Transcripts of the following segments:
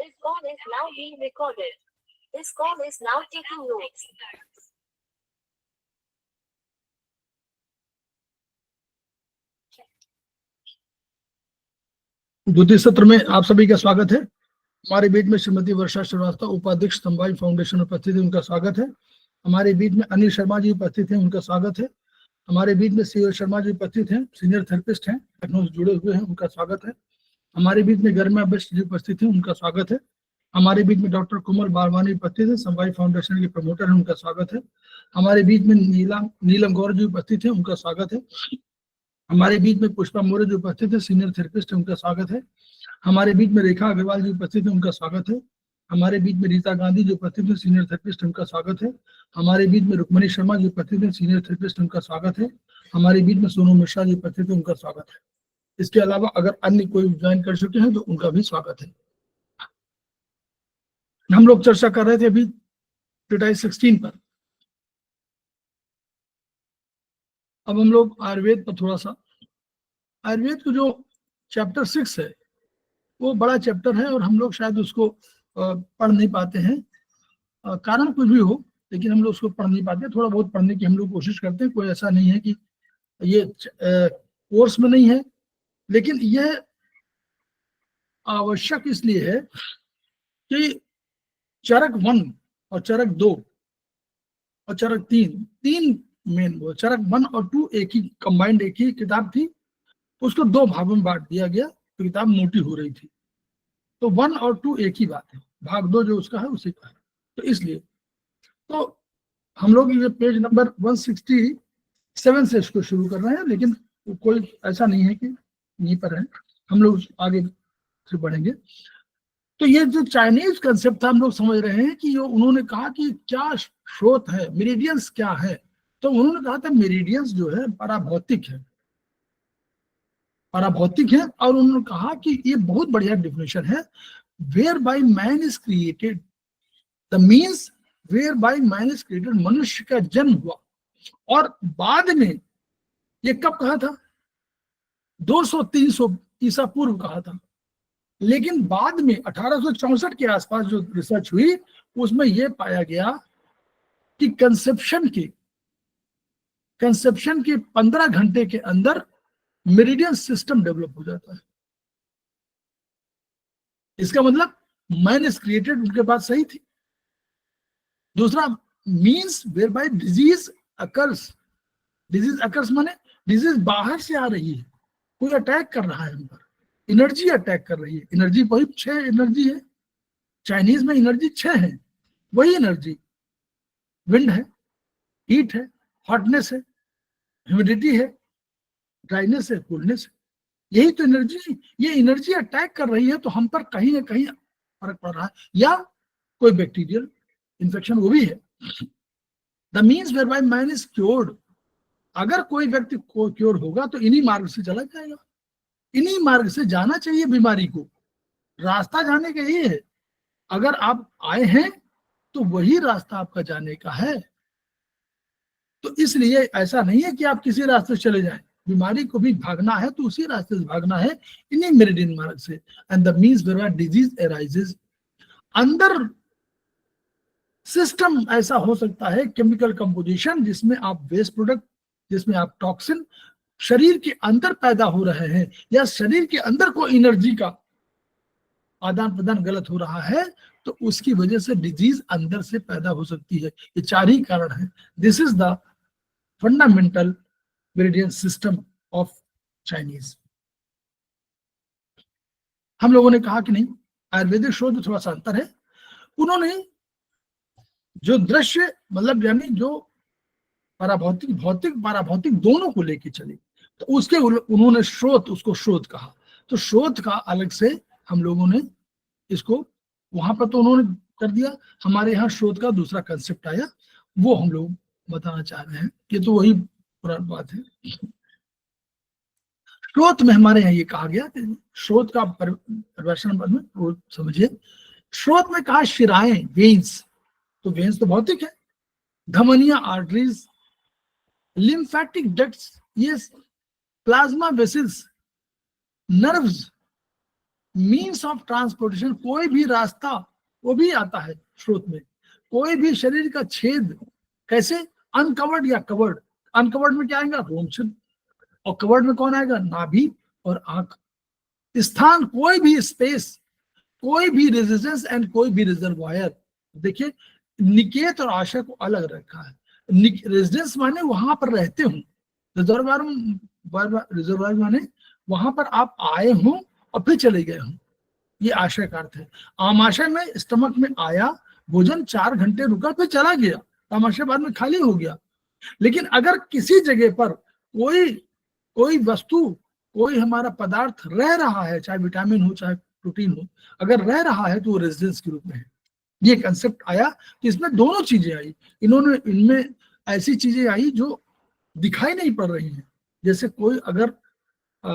This call is now being recorded. This call is now taking notes. द्वितीय सत्र में आप सभी का स्वागत है। हमारे बीच में श्रीमती वर्षा श्रीवास्तव उपाध्यक्ष स्तंभाई फाउंडेशन उपस्थित है, उनका स्वागत है। हमारे बीच में अनिल शर्मा जी उपस्थित हैं, उनका स्वागत है। हमारे बीच में सीओ शर्मा जी उपस्थित हैं, सीनियर थेरेपिस्ट हैं, लखनऊ से जुड़े हुए हैं, उनका स्वागत है। हमारे बीच में गरिमा बिष्ट जी उपस्थित हैं, उनका स्वागत है। हमारे बीच में डॉक्टर कुमार बारवानी उपस्थित है, स्तंभाई फाउंडेशन के प्रमोटर हैं, उनका स्वागत है। हमारे बीच में नीलम गौर जी उपस्थित है, उनका स्वागत है। हमारे बीच में पुष्पा मौर्य जी उपस्थित है, सीनियर थेरेपिस्ट है, उनका स्वागत है। हमारे बीच में रेखा अग्रवाल जी उपस्थित है, उनका स्वागत है। हमारे बीच में रीता गांधी जी उपस्थित है, सीनियर थेरेपिस्ट, उनका स्वागत है। हमारे बीच में रुक्मणी शर्मा जी उपस्थित है, सीनियर थेरेपिस्ट, उनका स्वागत है। हमारे बीच में सोनू मिश्रा जी उपस्थित है, उनका स्वागत है। इसके अलावा अगर अन्य कोई ज्वाइन कर चुके हैं तो उनका भी स्वागत है। हम लोग चर्चा कर रहे थे अभी ट्रीटाइज 16 पर। अब हम लोग आयुर्वेद पर थोड़ा सा, आयुर्वेद को जो चैप्टर 6 है वो बड़ा चैप्टर है और हम लोग शायद उसको पढ़ नहीं पाते हैं, कारण कुछ भी हो, लेकिन हम लोग उसको पढ़ नहीं पाते। थोड़ा बहुत पढ़ने की हम लोग कोशिश करते हैं, कोई ऐसा नहीं है कि ये कोर्स में नहीं है, लेकिन यह आवश्यक इसलिए है कि चरक 1 और चरक 2 और चरक 3 मेन, वो चरक 1 और 2 एक ही कंबाइंड एक ही किताब थी, उसको 2 भागों में बांट दिया गया तो किताब मोटी हो रही थी। तो 1 और 2 एक ही बात है, भाग 2 जो उसका है उसी का है। तो इसलिए तो हम लोग ये पेज नंबर 167 से इसको शुरू कर रहे हैं, लेकिन कोई ऐसा नहीं है कि यहीं पर है, हम लोग आगे से बढ़ेंगे। तो ये जो चाइनीज कंसेप्ट था हम लोग समझ रहे हैं कि जो उन्होंने कहा कि क्या स्रोत है, मेरिडियंस क्या है, तो उन्होंने कहा था मेरिडियंस जो है पराभौतिक है, पराभौतिक है। और उन्होंने कहा कि ये बहुत बढ़िया डेफिनेशन है, whereby man is created, the means whereby man is created, मनुष्य का जन्म हुआ। और बाद में ये कब कहा था, 200-300 ईसा पूर्व कहा था, लेकिन बाद में 1864 के आसपास जो रिसर्च हुई उसमें यह पाया गया कि कंसेप्शन के 15 घंटे के अंदर मेरिडियन सिस्टम डेवलप हो जाता है। इसका मतलब मैन इज क्रिएटेड, उनके बात सही थी। दूसरा, means whereby disease occurs, disease occurs माने डिजीज बाहर से आ रही है, कोई अटैक कर रहा है हम पर, एनर्जी अटैक कर रही है। एनर्जी वही 6 एनर्जी है, चाइनीज में एनर्जी 6 है, वही एनर्जी विंड है, हीट है, हॉटनेस है, ह्यूमिडिटी है, ड्राइनेस है, कूलनेस है, यही तो एनर्जी। ये एनर्जी अटैक कर रही है तो हम पर कहीं ना कहीं फर्क पड़ रहा है, या कोई बैक्टीरियल इन्फेक्शन वो भी है। The means whereby man is cured, अगर कोई व्यक्ति को क्योर होगा तो इन्हीं मार्ग से चला जाएगा, इन्हीं मार्ग से जाना चाहिए बीमारी को, रास्ता जाने का ये है। अगर आप आए हैं तो वही रास्ता आपका जाने का है। तो इसलिए ऐसा नहीं है कि आप किसी रास्ते से चले जाएं, बीमारी को भी भागना है तो उसी रास्ते से भागना है, इन्हीं मेरिडियन मार्ग से। And the means whereby disease arises, अंदर सिस्टम ऐसा हो सकता है, केमिकल कंपोजिशन, जिसमें आप वेस्ट प्रोडक्ट, जिसमें आप टॉक्सिन शरीर के अंदर पैदा हो रहे हैं, या शरीर के अंदर कोई एनर्जी का आदान प्रदान गलत हो रहा है, तो उसकी वजह से डिजीज अंदर से पैदा हो सकती है। ये 4 ही कारण है। This is the fundamental meridian system of Chinese. हम लोगों ने कहा कि नहीं, आयुर्वेदिक शोध थोड़ा सा अंतर है। उन्होंने जो दृश्य मतलब यानी जो पराभौतिक भौतिक पराभौतिक दोनों को लेके चले, तो उसके उन्होंने स्रोत, उसको स्रोत कहा। तो स्रोत का अलग से हम लोगों ने इसको वहां पर तो उन्होंने कर दिया, हमारे यहाँ स्रोत का दूसरा कंसेप्ट आया, वो हम लोग बताना चाह रहे हैं। ये तो वही पुरानी बात है। स्रोत में हमारे यहाँ ये कहा गया, स्रोत का परिभाषण समझिए। स्रोत में कहा शिराएं, वेन्स, तो वेन्स तो भौतिक है, धमनियां, आर्टरीज, लिम्फेटिक डक्ट्स, ये plasma vessels, nerves, means of transportation, कोई भी रास्ता वो भी आता है स्रोत में, कोई भी शरीर का छेद, कैसे, अनकवर्ड या कवर्ड, अनकवर्ड में क्या आएगा, रोमछिद्र, और कवर्ड में कौन आएगा, नाभि और आंख, स्थान, कोई भी स्पेस, कोई भी रेजिस्टेंस एंड कोई भी रिजर्वायर। देखिए निकेत और आशा को अलग रखा है। रेजिडेंस माने वहां पर रहते हो, रिजर्वायर माने वहां पर आप आए हो और फिर चले गए हो, ये आशय का अर्थ है। आमाशय में स्टमक में आया, भोजन 4 घंटे रुका फिर चला गया, आमाशय बाद में खाली हो गया। लेकिन अगर किसी जगह पर कोई वस्तु, कोई हमारा पदार्थ रह रहा है, चाहे विटामिन हो चाहे प्रोटीन हो, अगर रह रहा है तो वो रेजिडेंस के रूप में है। ये कंसेप्ट आया कि इसमें दोनों चीजें आई, इनमें ऐसी चीजें आई जो दिखाई नहीं पड़ रही हैं। जैसे कोई अगर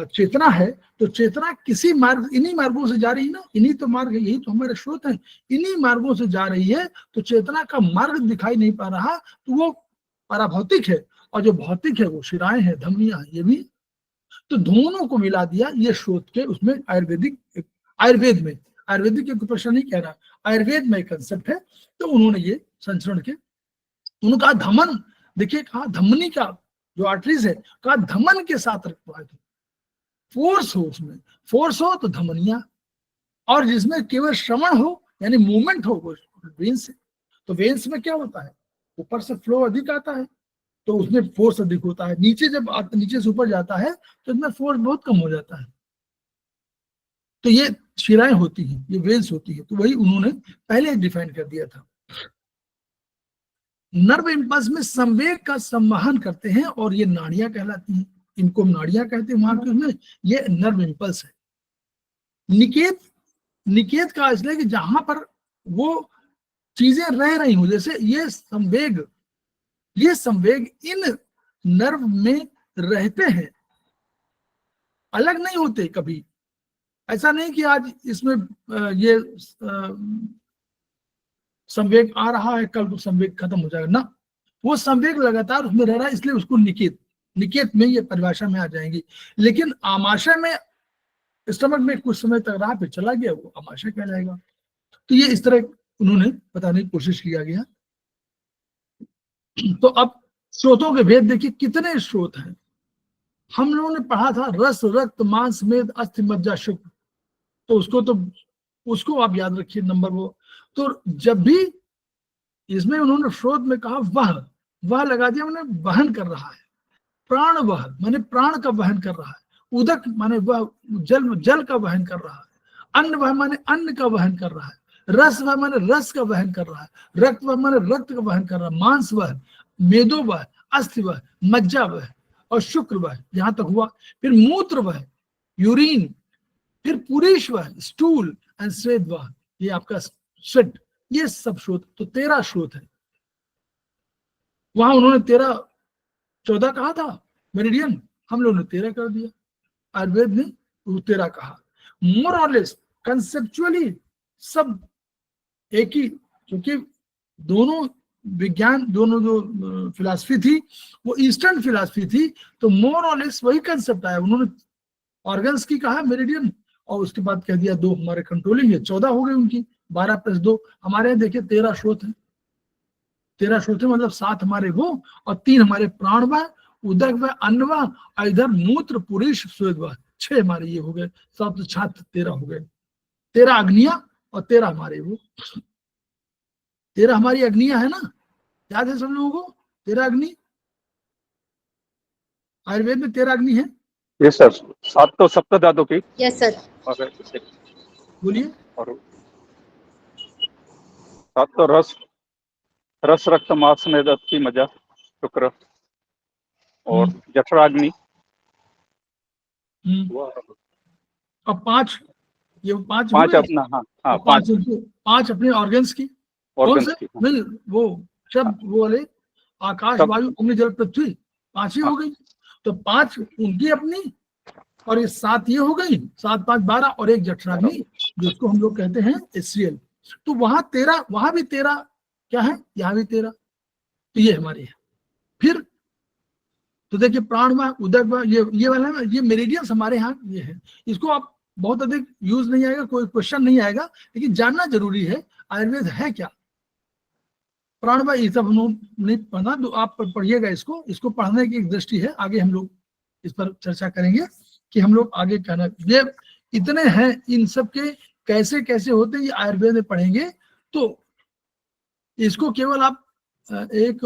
चेतना है तो चेतना किसी मार्ग, इन्हीं मार्गों से जा रही है ना, इन्हीं तो मार्ग है, यही तो हमारे स्रोत हैं, इन्हीं मार्गों से जा रही है, तो चेतना का मार्ग दिखाई नहीं पा रहा तो वो पराभौतिक है, और जो भौतिक है वो शिराएं हैं, धमनियां हैं, ये भी। तो दोनों को मिला दिया ये स्रोत के उसमें। आयुर्वेद में, आयुर्वेदिक के प्रश्न नहीं कह रहा, आयुर्वेद में कंसेप्ट है, तो उन्होंने ये संचरण के, उन्होंने कहा धमन, देखिए कहा धमनी का जो आर्टरीज है, कहा धमन के साथ रखवा दो, फोर्स हो, उसमें फोर्स हो तो धमनिया, और जिसमें केवल श्रवण हो यानी मूवमेंट हो वो वेन्स से। तो वेन्स में क्या होता है, ऊपर से फ्लो अधिक आता है तो उसमें फोर्स अधिक होता है, नीचे जब नीचे से ऊपर जाता है तो इसमें फोर्स बहुत कम हो जाता है। तो ये शिराएं होती हैं, ये वेन्स होती है, तो वही उन्होंने पहले डिफाइन कर दिया था। नर्व इंपल्स में संवेग का संवहन करते हैं और ये नाड़ियां कहलाती हैं, इनको नाड़ियां कहते हैं वहां के उसमें, ये नर्व इंपल्स है। निकेत का इसलिए कि जहां पर वो चीजें रह रही हूं, जैसे ये संवेग इन नर्व में रहते हैं, अलग नहीं होते कभी। ऐसा नहीं कि आज इसमें ये संवेग आ रहा है कल तो संवेग खत्म हो जाएगा ना, वो संवेग लगातार उसमें रह रहा है, इसलिए उसको निकेत में ये परिभाषा में आ जाएंगी। लेकिन आमाशय में, स्टमक में कुछ समय तक रहा फिर चला गया, वो आमाशय कहलाएगा। तो ये इस तरह उन्होंने बताने की कोशिश किया गया। तो अब स्रोतों के भेद देखिए, कितने स्रोत हैं। हम लोगों ने पढ़ा था रस, रक्त, मांस, मेद, अस्थि, मज्जा, शुक्र, तो उसको आप याद रखिए नंबर वो। तो जब भी इसमें उन्होंने स्रोत में कहा वह लगा दिया, उन्होंने वहन कर रहा है, प्राण वह माने प्राण का वहन कर रहा है, उदक माने वह जल का वहन कर रहा है, अन्न वह माने अन्न का वहन कर रहा है, रस वह माने रस का वहन कर रहा है, रक्त वह माने रक्त का वहन कर रहा है, मांस वह, मेदो वह, अस्थि वह, मज्जा वह, और शुक्र वह, यहां तक हुआ। फिर मूत्र वह, यूरिन, फिर पुरीश वह, स्टूल, एंड स्वेद वह, ये आपका स्वेट, ये सब स्रोत। तो 13 स्रोत है। वहां उन्होंने 14 कहा था मेरिडियन, हम लोगों ने 13 कर दिया, आयुर्वेद ने 13 कहा। मोर और लेस कंसेप्चुअली सब एक ही, क्योंकि दोनों विज्ञान, दोनों जो फिलॉसफी थी वो ईस्टर्न फिलॉसफी थी, तो मोर और लेस वही कंसेप्ट आया। उन्होंने ऑर्गन्स की कहा मेरिडियन, और उसके बाद कह दिया 2 हमारे कंट्रोलिंग है, 14 हो गई उनकी, 12 + 2 हमारे यहाँ देखिए 13 स्रोत हैं। 13 स्रोत मतलब 7 हमारे वो और 3 हमारे प्राण व, उदक व, अन्न व, और इधर मूत्र, पुरीश, स्वेद व, 6 हमारे ये हो गए, 7 छात्र 13 हो गए। 13 अग्नियां और 13 हमारे वो, 13 हमारी अग्नियां है ना, याद है सब लोगों को 13 अग्नि, आयुर्वेद में 13 अग्नि है। यस सर, 7 तो सप्त धातु की। Yes sir. बोलिए। और 7 तो रस, रक्त, मांस, मेद, अस्थि, मज्जा, शुक्र, और जठराग्नि। अब 5, ये 5 अपना, हाँ 5 अपने ऑर्गन्स की, नहीं वो सब वो वाले आकाश, वायु, अग्नि, जल, पृथ्वी, 5 ही हो गई। तो 5 उनकी अपनी, और ये 7 ये हो गई, 7 5 12, और एक जठराग्नि जिसको हम लोग कहते हैं एस्ट्रियल। तो वहां 13, वहां भी 13 क्या है, यहाँ भी 13, तो ये हमारी है। फिर तो देखिए प्राण व, उदक व, ये वाला है, ये मेरिडियंस हमारे यहाँ ये है। इसको आप बहुत अधिक यूज नहीं आएगा, कोई क्वेश्चन नहीं आएगा, लेकिन जानना जरूरी है आयुर्वेद है क्या। प्राणवायु ये सब हम लोग नहीं पढ़ना, तो आप पढ़िएगा इसको, इसको पढ़ने की एक दृष्टि है, आगे हम लोग इस पर चर्चा करेंगे कि हम लोग आगे कहना, ये इतने हैं, इन सब के कैसे कैसे होते हैं ये आयुर्वेद में पढ़ेंगे। तो इसको केवल आप एक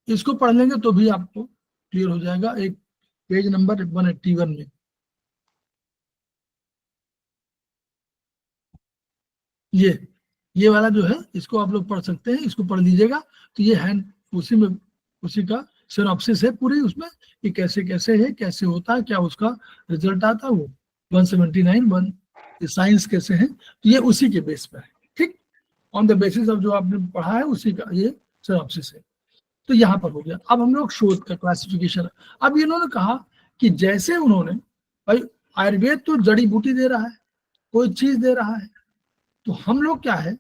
इसको पढ़ लेंगे तो भी आपको क्लियर हो जाएगा। एक पेज नंबर 181 में ये वाला जो है इसको आप लोग पढ़ सकते हैं, इसको पढ़ लीजिएगा। तो ये है उसी में, उसी का सिनॉप्सिस है पूरी उसमें, कि कैसे कैसे है, कैसे होता है, क्या उसका रिजल्ट आता है, वो 179 ये साइंस कैसे है, तो ये उसी के बेस पर है। ठीक, ऑन द बेसिस ऑफ जो आपने पढ़ा है उसी का ये सिनॉप्सिस है। तो यहाँ पर हो गया। अब हम लोग शोध का क्लासिफिकेशन, अब इन्होंने कहा कि जैसे उन्होंने, भाई आयुर्वेद तो जड़ी बूटी दे रहा है, कोई चीज दे रहा है, तो हम लोग क्या है,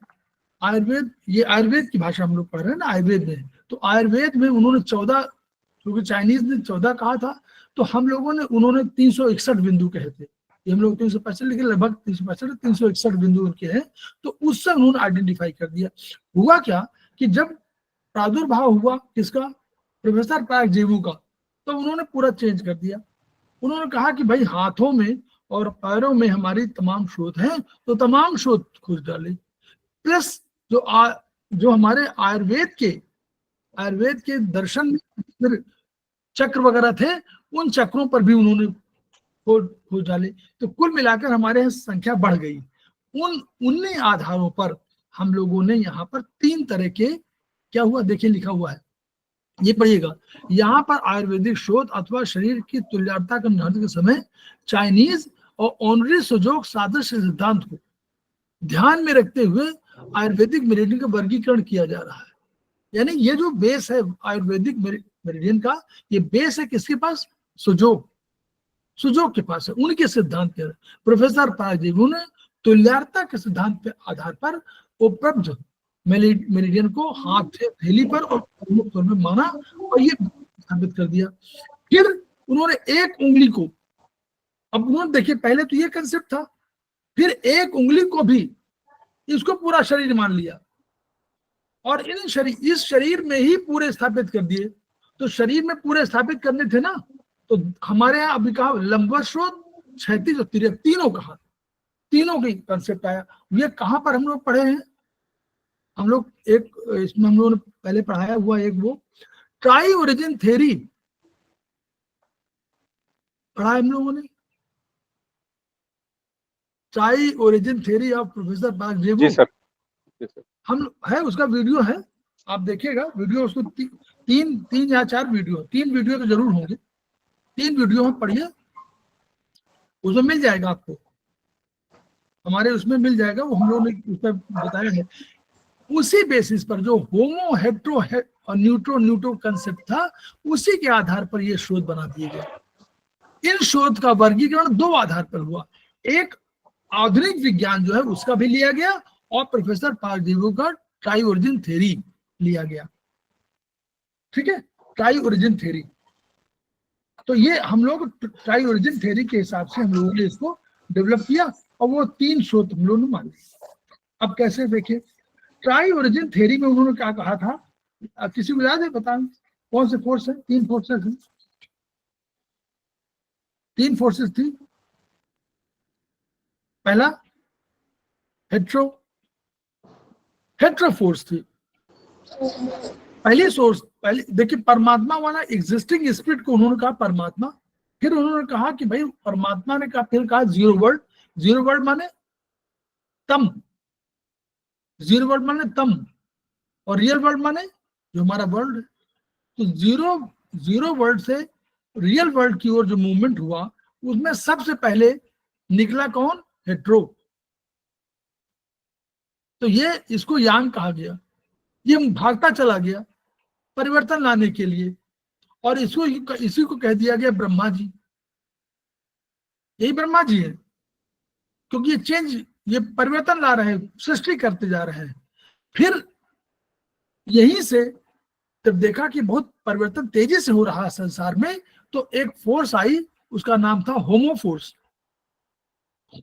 आयुर्वेद, ये आयुर्वेद की भाषा हम लोग पढ़ रहे हैं ना, आयुर्वेद में, तो आयुर्वेद में उन्होंने 14, क्योंकि चाइनीज ने 14 कहा था, तो हम लोगों ने, उन्होंने 361 बिंदु कहे थे, ये हम लोग 365, लेकिन लगभग 361 बिंदु उनके हैं। तो उससे उन्होंने आइडेंटिफाई कर दिया। हुआ क्या कि जब प्रादुर्भाव हुआ किसका, प्रोफेसर पार्कजीवू का, तो उन्होंने पूरा चेंज कर दिया। उन्होंने कहा कि भाई हाथों में और पैरों में हमारी तमाम शोध हैं, तो तमाम शोध खोज डाली, प्लस जो हमारे आयुर्वेद के दर्शन में चक्र वगैरह थे, उन चक्रों पर भी उन्होंने खोज डाली। तो कुल मिलाकर हमारे यहाँ संख्या बढ़ गई। उन्हीं आधारों पर हम लोगों ने यहाँ पर 3 तरह के, क्या हुआ देखिए लिखा हुआ है, ये पढ़िएगा, यहाँ पर आयुर्वेदिक शोध अथवा शरीर की तुल्यता के निर्धारण के समय चाइनीज और ऑनरी सुजोग सादृश्य सिद्धांत को ध्यान में रखते हुए आयुर्वेदिक मेरिडियन का वर्गीकरण किया जा रहा है। यानी ये जो बेस है आयुर्वेदिक मेरिडियन का, ये बेस है किसके पास, सुजोग के पास है, उनके सिद्धांत के। प्रोफेसर पार्कजीवू ने तुल्यता के सिद्धांत के आधार पर उपलब्ध मेरिडियन को हाथ थैली पर और प्रमुख तौर में माना और ये साबित कर दिया। फिर उन्होंने एक उंगली को, अब उन्होंने देखिए पहले तो ये कंसेप्ट था, फिर एक उंगली को भी इसको पूरा शरीर मान लिया और इस शरीर में ही पूरे स्थापित कर दिए। तो शरीर में पूरे स्थापित करने थे ना, तो हमारे यहाँ अभी कहा लंबवत शोध, क्षैतिज और तिर्यक, तीनों कहा, तीनों की कंसेप्ट आया। ये कहाँ पर हम लोग पढ़े हैं, हम लोग एक इसमें हम लोगों ने पहले पढ़ाया हुआ एक वो ट्राई ओरिजिन थ्योरी पढ़ा है हम लोगों ने, tri origin theory of professor पार्कजीवू। जी सर, जी सर। हम है, उसका वीडियो है, आप देखिएगा वीडियो, उसको 3 या 4 वीडियो, 3 वीडियो तो जरूर होंगे, 3 वीडियो में पढ़िए, उसमें मिल जाएगा आपको, हमारे उसमें मिल जाएगा, वो हम लोगों ने उस पर बताया है। उसी बेसिस पर जो होमो हेट्रो और न्यूट्रो कंसेप्ट था, उसी के आधार पर ये शोध बना दिए गए। इन शोध का वर्गीकरण 2 आधार पर हुआ, एक आधुनिक विज्ञान जो है उसका भी लिया गया और प्रोफेसर पार्कजीवू का ट्राई ओरिजिन थ्योरी लिया गया। ठीक है, ट्राई ओरिजिन थ्योरी, तो ये हम लोग ट्राई ओरिजिन थ्योरी के हिसाब से हम लोगों ने इसको डेवलप किया और वो 3 शोध हम लोगों ने मान लिया। अब कैसे देखिए, ट्राई ओरिजिन थ्योरी में उन्होंने क्या कहा था, किसी को याद है, बता कौन से फोर्स है, 3 फोर्सेस हैं, 3 फोर्सेस थी। पहला हेट्रो फोर्स थी, पहली सोर्स, पहले देखिए परमात्मा वाला एग्जिस्टिंग स्पिरिट को उन्होंने कहा परमात्मा। फिर उन्होंने कहा कि भाई परमात्मा ने कहा, फिर कहा जीरो वर्ल्ड माने तम, जीरो वर्ल्ड माने तम, और रियल वर्ल्ड माने जो हमारा वर्ल्ड है। तो जीरो वर्ल्ड से रियल वर्ल्ड की ओर जो मूवमेंट हुआ, उसमें सबसे पहले निकला कौन, हेट्रो। तो ये इसको यांग कहा गया, ये भागता चला गया परिवर्तन लाने के लिए, और इसी को कह दिया गया ब्रह्मा जी। यही ब्रह्मा जी है, क्योंकि ये चेंज, ये परिवर्तन ला रहे हैं, सृष्टि करते जा रहे हैं। फिर यहीं से जब देखा कि बहुत परिवर्तन तेजी से हो रहा है संसार में, तो एक फोर्स आई, उसका नाम था होमो फोर्स।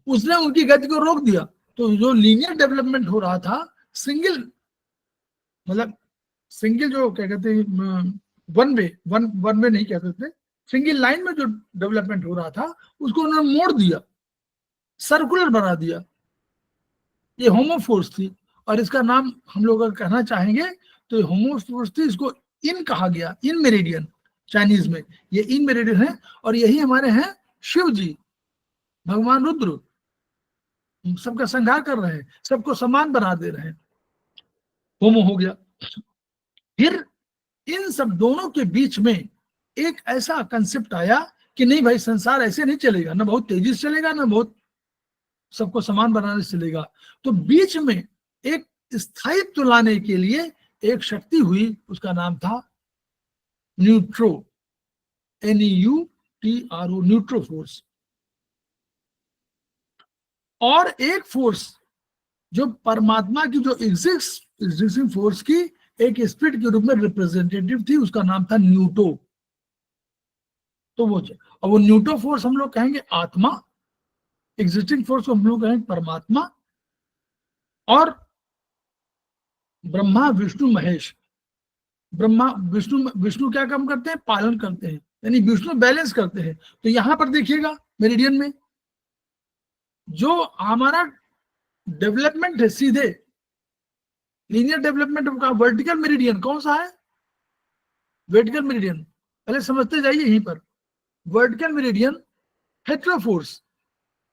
उसने उनकी गति को रोक दिया। तो जो लीनियर डेवलपमेंट हो रहा था, सिंगल मतलब सिंगल जो क्या कहते हैं वन वे नहीं कह सकते, सिंगल लाइन में जो डेवलपमेंट हो रहा था उसको उन्होंने मोड़ दिया, सर्कुलर बना दिया। ये होमोफोर्स थी, और इसका नाम हम लोग अगर कहना चाहेंगे तो ये होमोफोर्स थी, इसको इन कहा गया, इन मेरिडियन चाइनीज में, ये इन मेरिडियन है। और यही हमारे हैं शिव जी, भगवान रुद्र, सबका संहार कर रहे हैं, सबको समान बना दे रहे हैं। होमो हो गया। फिर इन सब दोनों के बीच में एक ऐसा कंसेप्ट आया कि नहीं भाई, संसार ऐसे नहीं चलेगा, ना बहुत तेजी से चलेगा, ना बहुत सबको समान बनाने से चलेगा। तो बीच में एक स्थायित्व लाने के लिए एक शक्ति हुई, उसका नाम था न्यूट्रो, NEUTRO, न्यूट्रो फोर्स। और एक फोर्स जो परमात्मा की जो एग्जिस्टिंग फोर्स की एक स्पिरिट के रूप में रिप्रेजेंटेटिव थी, उसका नाम था न्यूटो। तो वो न्यूटो फोर्स हम लोग कहेंगे आत्मा, एग्जिस्टिंग फोर्स को हम लोग कहेंगे परमात्मा, और ब्रह्मा विष्णु महेश। ब्रह्मा विष्णु क्या काम करते हैं? पालन करते हैं, यानी विष्णु बैलेंस करते हैं। तो यहां पर देखिएगा मेरिडियन में जो हमारा डेवलपमेंट है, सीधे लीनियर डेवलपमेंट का वर्टिकल मेरिडियन कौन सा है? वर्टिकल मेरिडियन पहले समझते जाइए। यहीं पर वर्टिकल मेरिडियन हेटेरोफोर्स,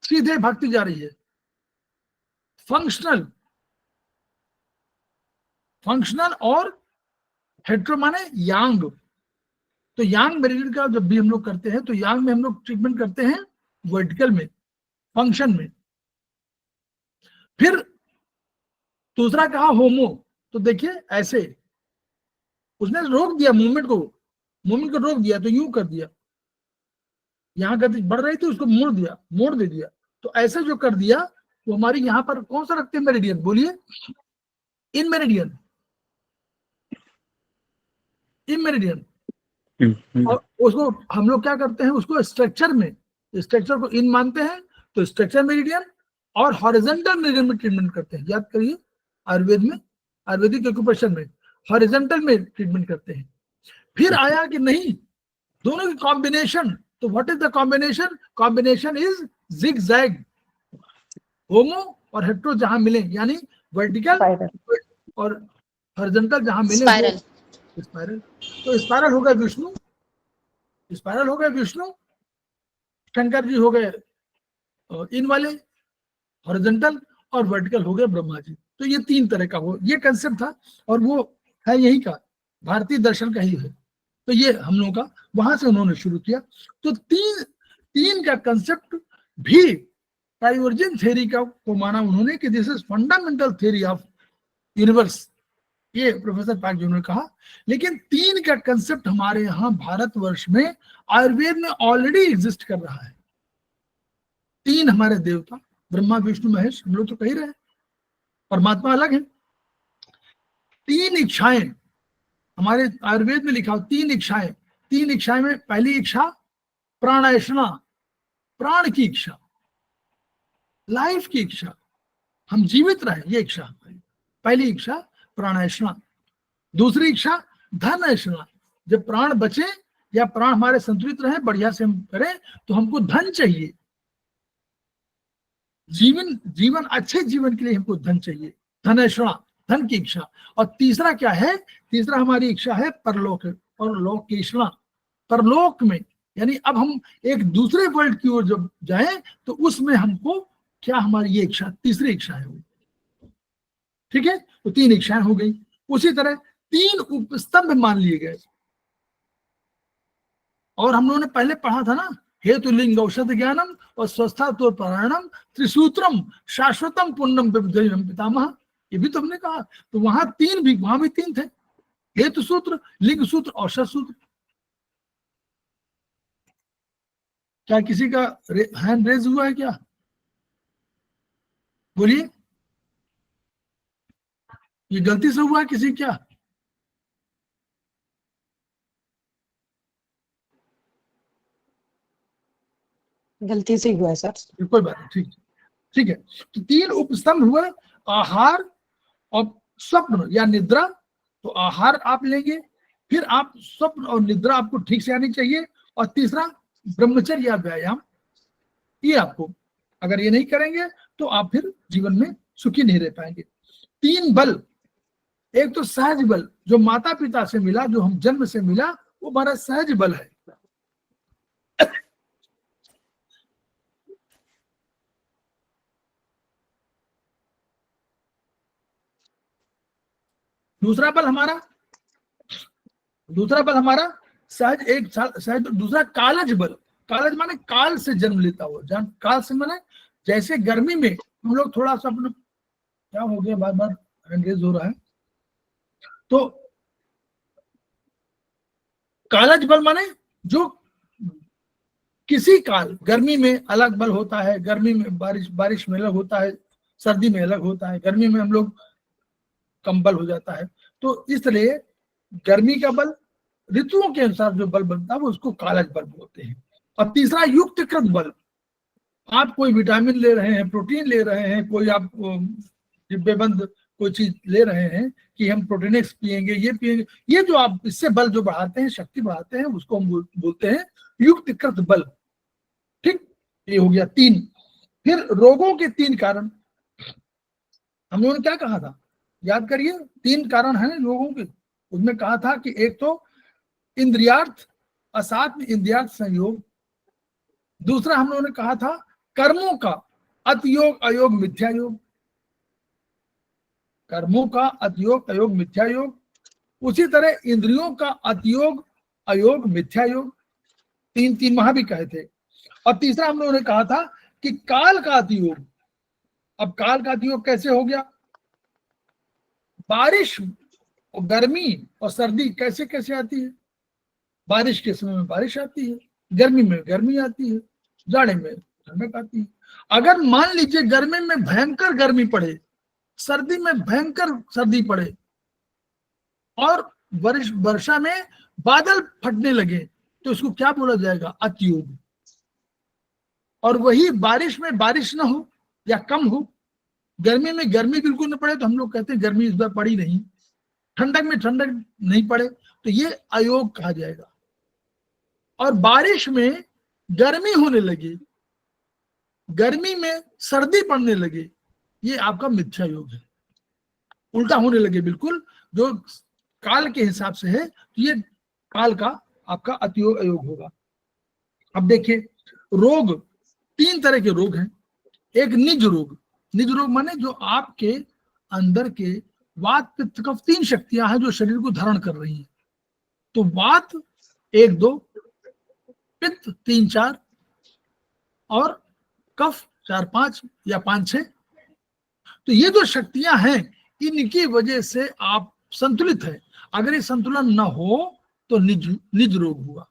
सीधे भागती जा रही है। फंक्शनल और हेटेरो माने यांग। तो यांग मेरिडियन का जब भी हम लोग करते हैं तो यांग में हम लोग ट्रीटमेंट करते हैं वर्टिकल में, फंक्शन में। फिर दूसरा कहा होमो, तो देखिए ऐसे उसने रोक दिया मूवमेंट को रोक दिया, तो यूं कर दिया, यहां गति बढ़ रही थी उसको मोड़ दे दिया। तो ऐसे जो कर दिया वो हमारी यहां पर कौन सा रखते हैं मेरिडियन? बोलिए, इन मेरिडियन, इन मेरिडियन। और उसको हम लोग क्या करते हैं, उसको स्ट्रक्चर को इन मानते हैं, तो स्ट्रक्चर मेरिडियन और हॉरिजॉन्टल मेरिडियन में ट्रीटमेंट करते हैं। याद करिए, आयुर्वेद में, आयुर्वेदिक एक्यूप्रेशर में हॉरिजॉन्टल में ट्रीटमेंट करते हैं। फिर आया कि नहीं, दोनों की कॉम्बिनेशन। तो what is the combination? Combination is zigzag, homo और हेटेरो जहां मिले, यानी वर्टिकल और हॉरिजॉन्टल जहां मिले, स्पाइरल। तो स्पाइरल हो गए विष्णु, शंकर जी हो गए इन वाले हॉरिजॉन्टल, और वर्टिकल हो गए ब्रह्मा जी। तो ये तीन तरह का वो ये कंसेप्ट था, और वो है यही का, भारतीय दर्शन का ही है। तो ये हम लोगों का वहां से उन्होंने शुरू किया। तो तीन का कंसेप्ट भी डाइवर्जेंट थ्योरी का को माना उन्होंने कि this is fundamental theory of universe, ये प्रोफेसर पार्क जी ने कहा। लेकिन तीन का कंसेप्ट हमारे यहाँ भारतवर्ष में आयुर्वेद में ऑलरेडी एग्जिस्ट कर रहा है। तीन हमारे देवता, ब्रह्मा विष्णु महेश, हम लोग तो कह ही रहे हैं, परमात्मा अलग है। तीन इच्छाएं हमारे आयुर्वेद में लिखा हो, तीन इच्छाएं में पहली इच्छा प्राणायशना, प्राण की इच्छा, लाइफ की इच्छा, हम जीवित रहे, ये इच्छा पहली इच्छा प्राणायशना। दूसरी इच्छा धन ऐशना, जब प्राण बचे या प्राण हमारे संतुलित रहे, बढ़िया से हम करें, तो हमको धन चाहिए, जीवन अच्छे जीवन के लिए हमको धन चाहिए, धनैषणा, धन की इच्छा। और तीसरा क्या है? तीसरा हमारी इच्छा है परलोक और लोकेशणा, परलोक में, यानी अब हम एक दूसरे वर्ल्ड की ओर जब जाएं तो उसमें हमको क्या, हमारी ये इच्छा, तीसरी इच्छा है वो। ठीक है, तो तीन इच्छाएं हो गई। उसी तरह तीन उपस्तंभ मान लिए गए, और हम लोगों ने पहले पढ़ा था ना, हेतु लिंग औषध ज्ञानम और स्वस्था तो पारायणम त्रिसूत्रम शाश्वतम पुण्यम पितामह, ये भी तो हमने कहा। तो वहां भी तीन थे, हेतु सूत्र, लिंग सूत्र, औषध सूत्र। क्या किसी का हैंड रेज हुआ है क्या? बोलिए, ये गलती से हुआ है किसी क्या? गलती से हुआ है सर। कोई बात नहीं, ठीक ठीक है। तो 3 उपस्तंभ हुए, आहार और स्वप्न या निद्रा। तो आहार आप लेंगे, फिर आप स्वप्न और निद्रा आपको ठीक से आनी चाहिए, और तीसरा ब्रह्मचर्य या व्यायाम। ये आपको, अगर ये नहीं करेंगे तो आप फिर जीवन में सुखी नहीं रह पाएंगे। 3 बल, एक तो सहज बल जो माता पिता से मिला, जो हम जन्म से मिला, वो हमारा सहज बल है। दूसरा बल हमारा सहज। दूसरा कालज बल। कालज माने काल से जन्म लेता हुआ। काल से माने जैसे गर्मी में हम लोग थोड़ा सा अपना, क्या हो गया, बार बार एंगेज हो रहा है। तो कालज बल माने जो किसी काल, गर्मी में अलग बल होता है, गर्मी में बारिश में अलग होता है, सर्दी में अलग होता है, गर्मी में हम लोग कंबल हो जाता है। तो इसलिए गर्मी का बल, ऋतुओं के अनुसार जो बल बनता है वो उसको कालज बल बोलते हैं। और तीसरा युक्तकृत बल। आप कोई विटामिन ले रहे हैं, प्रोटीन ले रहे हैं, कोई आप डिब्बेबंद कोई चीज ले रहे हैं कि हम प्रोटीनेक्स पिएंगे, ये पिएंगे, ये जो आप इससे बल जो बढ़ाते हैं, शक्ति बढ़ाते हैं, उसको हम बोलते हैं युक्तकृत बल। ठीक, ये हो गया 3। फिर रोगों के 3 कारण हम लोगों ने क्या कहा था, याद करिए। 3 कारण है रोगों के। उसमें कहा था कि एक तो इंद्रियार्थ, असात्म इंद्रियार्थ संयोग। दूसरा हम लोगों ने कहा था कर्मों का अतियोग अयोग मिथ्या योग। कर्मों का अतियोग अयोग मिथ्या योग। उसी तरह इंद्रियों का अतियोग अयोग मिथ्या योग। 3 वहां भी कहे थे। और तीसरा हम लोगों ने कहा था कि काल का अतियोग। अब काल का अतियोग कैसे हो गया, बारिश और गर्मी और सर्दी कैसे कैसे आती है। बारिश के समय में बारिश आती है, गर्मी में गर्मी आती है, जाड़े में ठंडक आती है। अगर मान लीजिए गर्मी में भयंकर गर्मी पड़े, सर्दी में भयंकर सर्दी पड़े, और वर्षा में बादल फटने लगे, तो इसको क्या बोला जाएगा, अतियोग। और वही बारिश में बारिश ना हो या कम हो, गर्मी में गर्मी बिल्कुल न पड़े, तो हम लोग कहते हैं गर्मी इस बार पड़ी नहीं। ठंडक में ठंडक नहीं पड़े, तो ये अयोग कहा जाएगा। और बारिश में गर्मी होने लगी, गर्मी में सर्दी पड़ने लगे, ये आपका मिथ्या योग है। उल्टा होने लगे बिल्कुल, जो काल के हिसाब से है, तो ये काल का आपका अतियोग अयोग होगा। अब देखिए, रोग 3 तरह के रोग हैं। एक निज रोग। निज रोग माने जो आपके अंदर के वात पित्त कफ 3 शक्तियां हैं जो शरीर को धारण कर रही हैं। तो वात 1 2, पित्त 3 4, और कफ 4 5 या 5 6। तो ये जो शक्तियां हैं, इनकी वजह से आप संतुलित है। अगर ये संतुलन न हो तो निज रोग हुआ।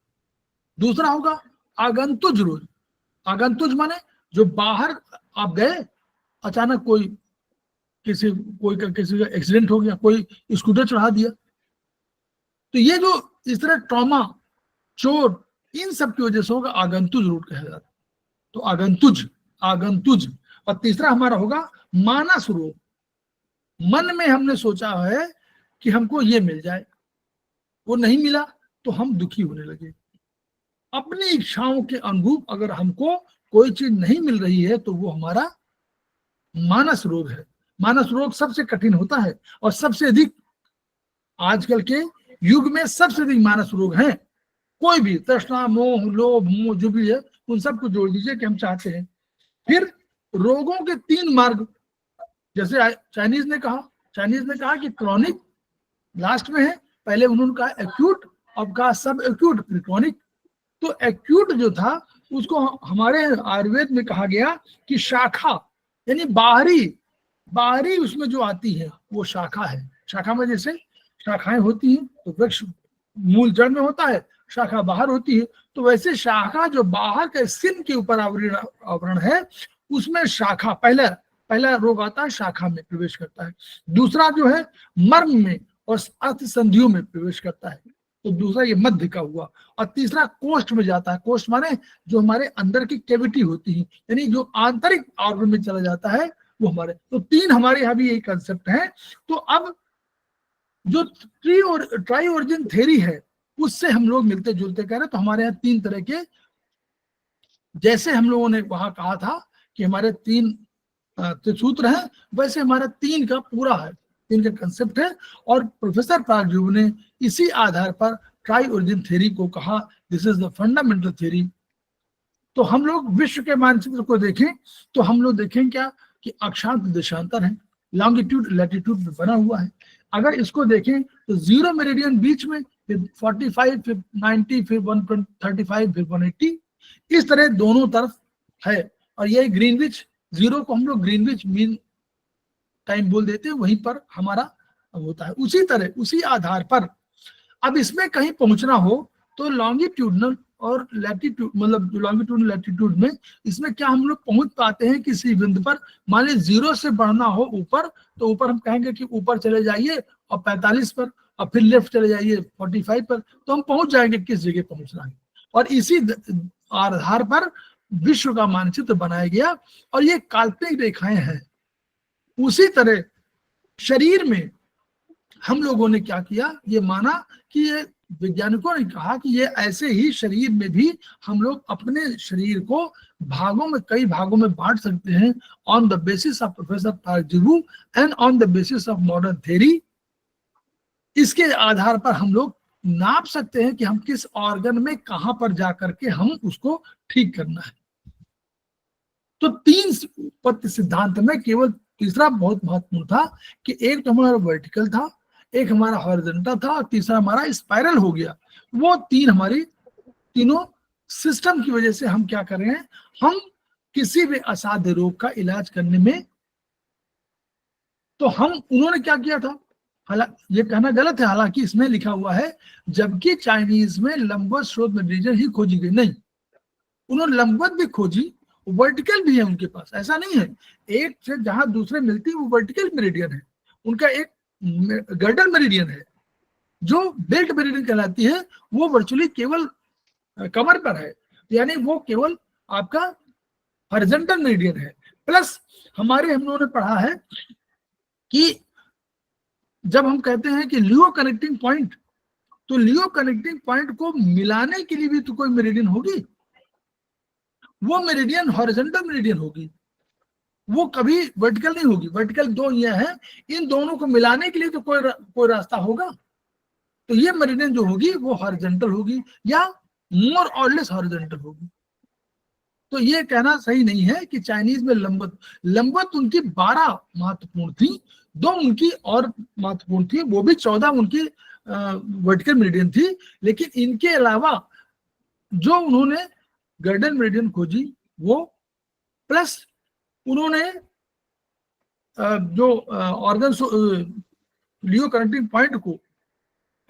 दूसरा होगा आगंतुज रोग। आगंतुज माने जो बाहर आप गए, अचानक किसी का एक्सीडेंट हो गया, कोई स्कूटर चढ़ा दिया, तो ये जो इस तरह ट्रॉमा, चोट, इन सब की वजह से होगा, आगंतुज रोग कहा जाता है। तो आगंतुज। और तीसरा हमारा होगा मानस रोग। मन में हमने सोचा है कि हमको ये मिल जाए, वो नहीं मिला तो हम दुखी होने लगे। अपनी इच्छाओं के अनुरूप अगर हमको कोई चीज नहीं मिल रही है, तो वो हमारा मानस रोग है। मानस रोग सबसे कठिन होता है, और सबसे अधिक आजकल के युग में सबसे अधिक मानस रोग हैं। कोई भी तृष्णा, मोह, लोभ, मोह जो भी है, उन सबको जोड़ दीजिए कि हम चाहते हैं। फिर रोगों के 3 मार्ग, जैसे चाइनीज ने कहा कि क्रॉनिक लास्ट में है। पहले उन्होंने कहा एक्यूट, अब कहा सब एक्यूट, फिर क्रॉनिक। तो एक्यूट जो था उसको हमारे आयुर्वेद में कहा गया कि शाखा, यानी बाहरी उसमें जो आती है वो शाखा है। शाखा में जैसे शाखाएं होती हैं, तो वृक्ष मूल जड़ में होता है, शाखा बाहर होती है। तो वैसे शाखा जो बाहर के स्किन के ऊपर आवरण है, उसमें शाखा पहला रोग आता है, शाखा में प्रवेश करता है। दूसरा जो है मर्म में और अर्थ संधियों में प्रवेश करता है। तो दूसरा ये मध्य का हुआ, और तीसरा कोष्ठ में जाता है। कोष्ठ माने जो हमारे अंदर की कैविटी होती है, यानी जो आंतरिक ऑर्गन में चला जाता है वो हमारे। तो तीन हमारे यहाँ भी यही कंसेप्ट है। तो अब जो ट्राई ओरिजिन थ्योरी है उससे हम लोग मिलते जुलते कह रहे हैं। तो हमारे यहाँ तीन तरह के, जैसे हम लोगों ने वहां कहा था कि हमारे तीन सूत्र हैं, वैसे हमारा तीन का पूरा है, तीन का कंसेप्ट है। और प्रोफेसर पार्कजीव ने इसी आधार पर ट्राई ओरिजिन थ्योरी को कहा this is the fundamental theory. तो हम लोग विश्व के मानचित्र को देखें तो हम लोग देखें क्या कि अक्षांश देशांतर है, लॉन्गिट्यूड लैटिट्यूड में बना हुआ है। अगर इसको देखें तो जीरो मेरिडियन बीच में, फिर 45, फिर 90, फिर 135, फिर 180, इस तरह दोनों तरफ है। और ये ग्रीनविच, जीरो को हम लोग ग्रीनविच मीन टाइम बोल देते हैं, वहीं पर हमारा होता है। उसी तरह उसी आधार पर अब इसमें कहीं पहुंचना हो तो लॉन्गिट्यूडनल और लैटिट्यूड, मतलब लॉन्गिट्यूड लैटिट्यूड में इसमें क्या हम लोग पहुंच पाते हैं किसी बिंदु पर। मान लीजिए जीरो से बढ़ना हो ऊपर, तो ऊपर हम कहेंगे कि ऊपर चले जाइए और 45 पर, और फिर लेफ्ट चले जाइए 45 पर, तो हम पहुंच जाएंगे किस जगह पहुंचना है। और इसी आधार पर विश्व का मानचित्र बनाया गया, और ये काल्पनिक रेखाएं हैं। उसी तरह शरीर में हम लोगों ने क्या किया, ये माना कि ये वैज्ञानिकों ने कहा कि ये ऐसे ही शरीर में भी हम लोग अपने शरीर को भागों में, कई भागों में बांट सकते हैं on the basis of professor पार्कजीव and on the basis of modern theory. इसके आधार पर हम लोग नाप सकते हैं कि हम किस ऑर्गन में कहां पर जाकर के हम उसको ठीक करना है। तो तीन उत्पत्ति सिद्धांत में केवल तीसरा बहुत महत्वपूर्ण था कि एक तो हमारा वर्टिकल था, एक हमारा हॉरिजॉन्टल था, और तीसरा हमारा स्पाइरल हो गया। वो तीन हमारी तीनों सिस्टम की वजह से हम क्या कर रहे हैं, हम किसी भी असाध्य रोग का इलाज करने में, तो हम उन्होंने क्या किया था, हालांकि ये कहना गलत है, हालांकि इसमें लिखा हुआ है जबकि चाइनीज में लंबवत स्रोत मेरिडियन ही खोजी गई, नहीं, उन्होंने लंबवत भी खोजी, वर्टिकल भी है उनके पास, ऐसा नहीं है। एक से जहां दूसरे मिलती है वो वर्टिकल मेरिडियन है, उनका एक गर्डन मेरिडियन है जो बेल्ट मेरिडियन कहलाती है, वो वर्चुअली केवल कमर पर है, यानी वो केवल आपका हॉरिजॉन्टल मेरिडियन है। प्लस हम लोगों ने पढ़ा है कि जब हम कहते हैं कि लियो कनेक्टिंग पॉइंट, तो लियो कनेक्टिंग पॉइंट को मिलाने के लिए भी तो कोई मेरिडियन होगी, वो मेरिडियन हॉरिजॉन्टल मेरिडियन होगी, वो कभी वर्टिकल नहीं होगी। वर्टिकल दो ये है, इन दोनों को मिलाने के लिए तो कोई रास्ता होगा। तो ये मेरिडियन जो होगी वो हॉरिजॉन्टल होगी या मोर और लेस हॉरिजॉन्टल होगी। तो ये कहना सही नहीं है कि चाइनीज में लंबवत उनकी 12 महत्वपूर्ण थी, 2 उनकी और महत्वपूर्ण थी, वो भी 14 उनकी वर्टिकल मेरिडियन थी। लेकिन इनके अलावा जो उन्होंने गर्डन मेरिडियन खोजी वो, प्लस उन्होंने जो ऑर्गन लियो कनेक्टिंग पॉइंट को,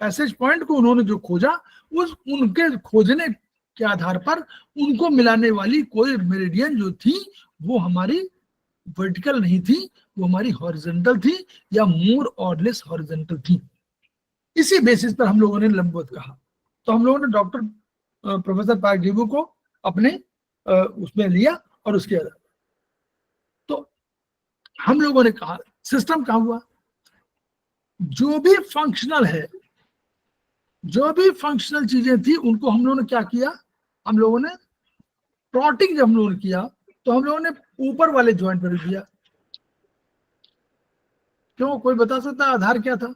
पैसेज पॉइंट को उन्होंने जो खोजा, उस उनके खोजने के आधार पर उनको मिलाने वाली कोई मेरिडियन जो थी वो हमारी वर्टिकल नहीं थी, वो हमारी हॉरिजॉन्टल थी या मोर और लेस हॉरिजॉन्टल थी। इसी बेसिस पर हम लोगों ने लंबवत कहा। तो हम लोगों ने डॉक्टर प्रोफेसर पार्कजीव को अपने उसमें लिया, और उसके आधार तो हम लोगों ने कहा सिस्टम क्या हुआ, जो भी फंक्शनल है, जो भी फंक्शनल चीजें थी उनको हम लोगों ने क्या किया, हम लोगों ने प्लॉटिंग जब हम लोगों ने किया तो हम लोगों ने ऊपर वाले ज्वाइंट पर दिया। क्यों, कोई बता सकता है आधार क्या था?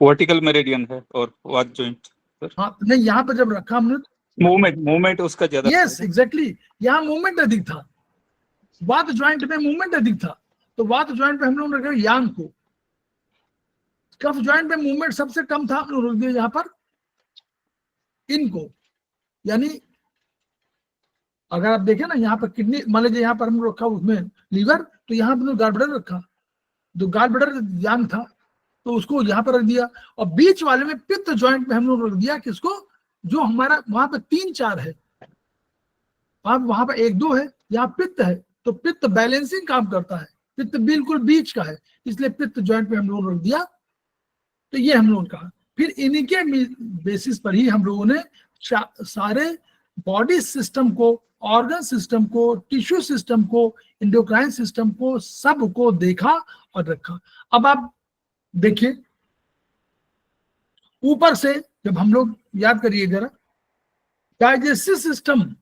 वर्टिकल मेरिडियन है और वात जॉइंट। हाँ नहीं, यहाँ पर जब रखा हमने मूवमेंट उसका ज्यादा, यस एग्जैक्टली, यहाँ मूवमेंट अधिक था, वात ज्वाइंट में मूवमेंट अधिक था। तो वात ज्वाइंट पे हम लोगों ने रखा यांग को, कफ ज्वाइंट में मूवमेंट सबसे कम था, हम लोग रख दिया यहाँ पर इनको। यानी अगर आप देखें ना यहाँ पर किडनी, मान लीजिए यहाँ पर हम रखा उसमें लीवर, तो यहाँ पर गाल ब्लैडर रखा, जो गाल ब्लैडर यांग था तो उसको यहाँ पर रख दिया। और बीच वाले में पित्त ज्वाइंट में हम लोग रख दिया किसको, जो हमारा वहां पर 3-4 है, वहां पर 1-2 है, यहाँ पित्त है, तो पित्त बैलेंसिंग काम करता है, पित्त बिल्कुल बीच का है, इसलिए पित्त ज्वाइंट पे हम लोग रख दिया। तो ये हम लोगों ने कहा। फिर इन्हीं के बेसिस पर ही हम लोगों ने सारे बॉडी सिस्टम को, ऑर्गन सिस्टम को, टिश्यू सिस्टम को, एंडोक्राइन सिस्टम को, सब को देखा और रखा। अब आप देखिए ऊपर से जब हम लोग याद करिए जरा, डाइजेस्टिव सिस्टम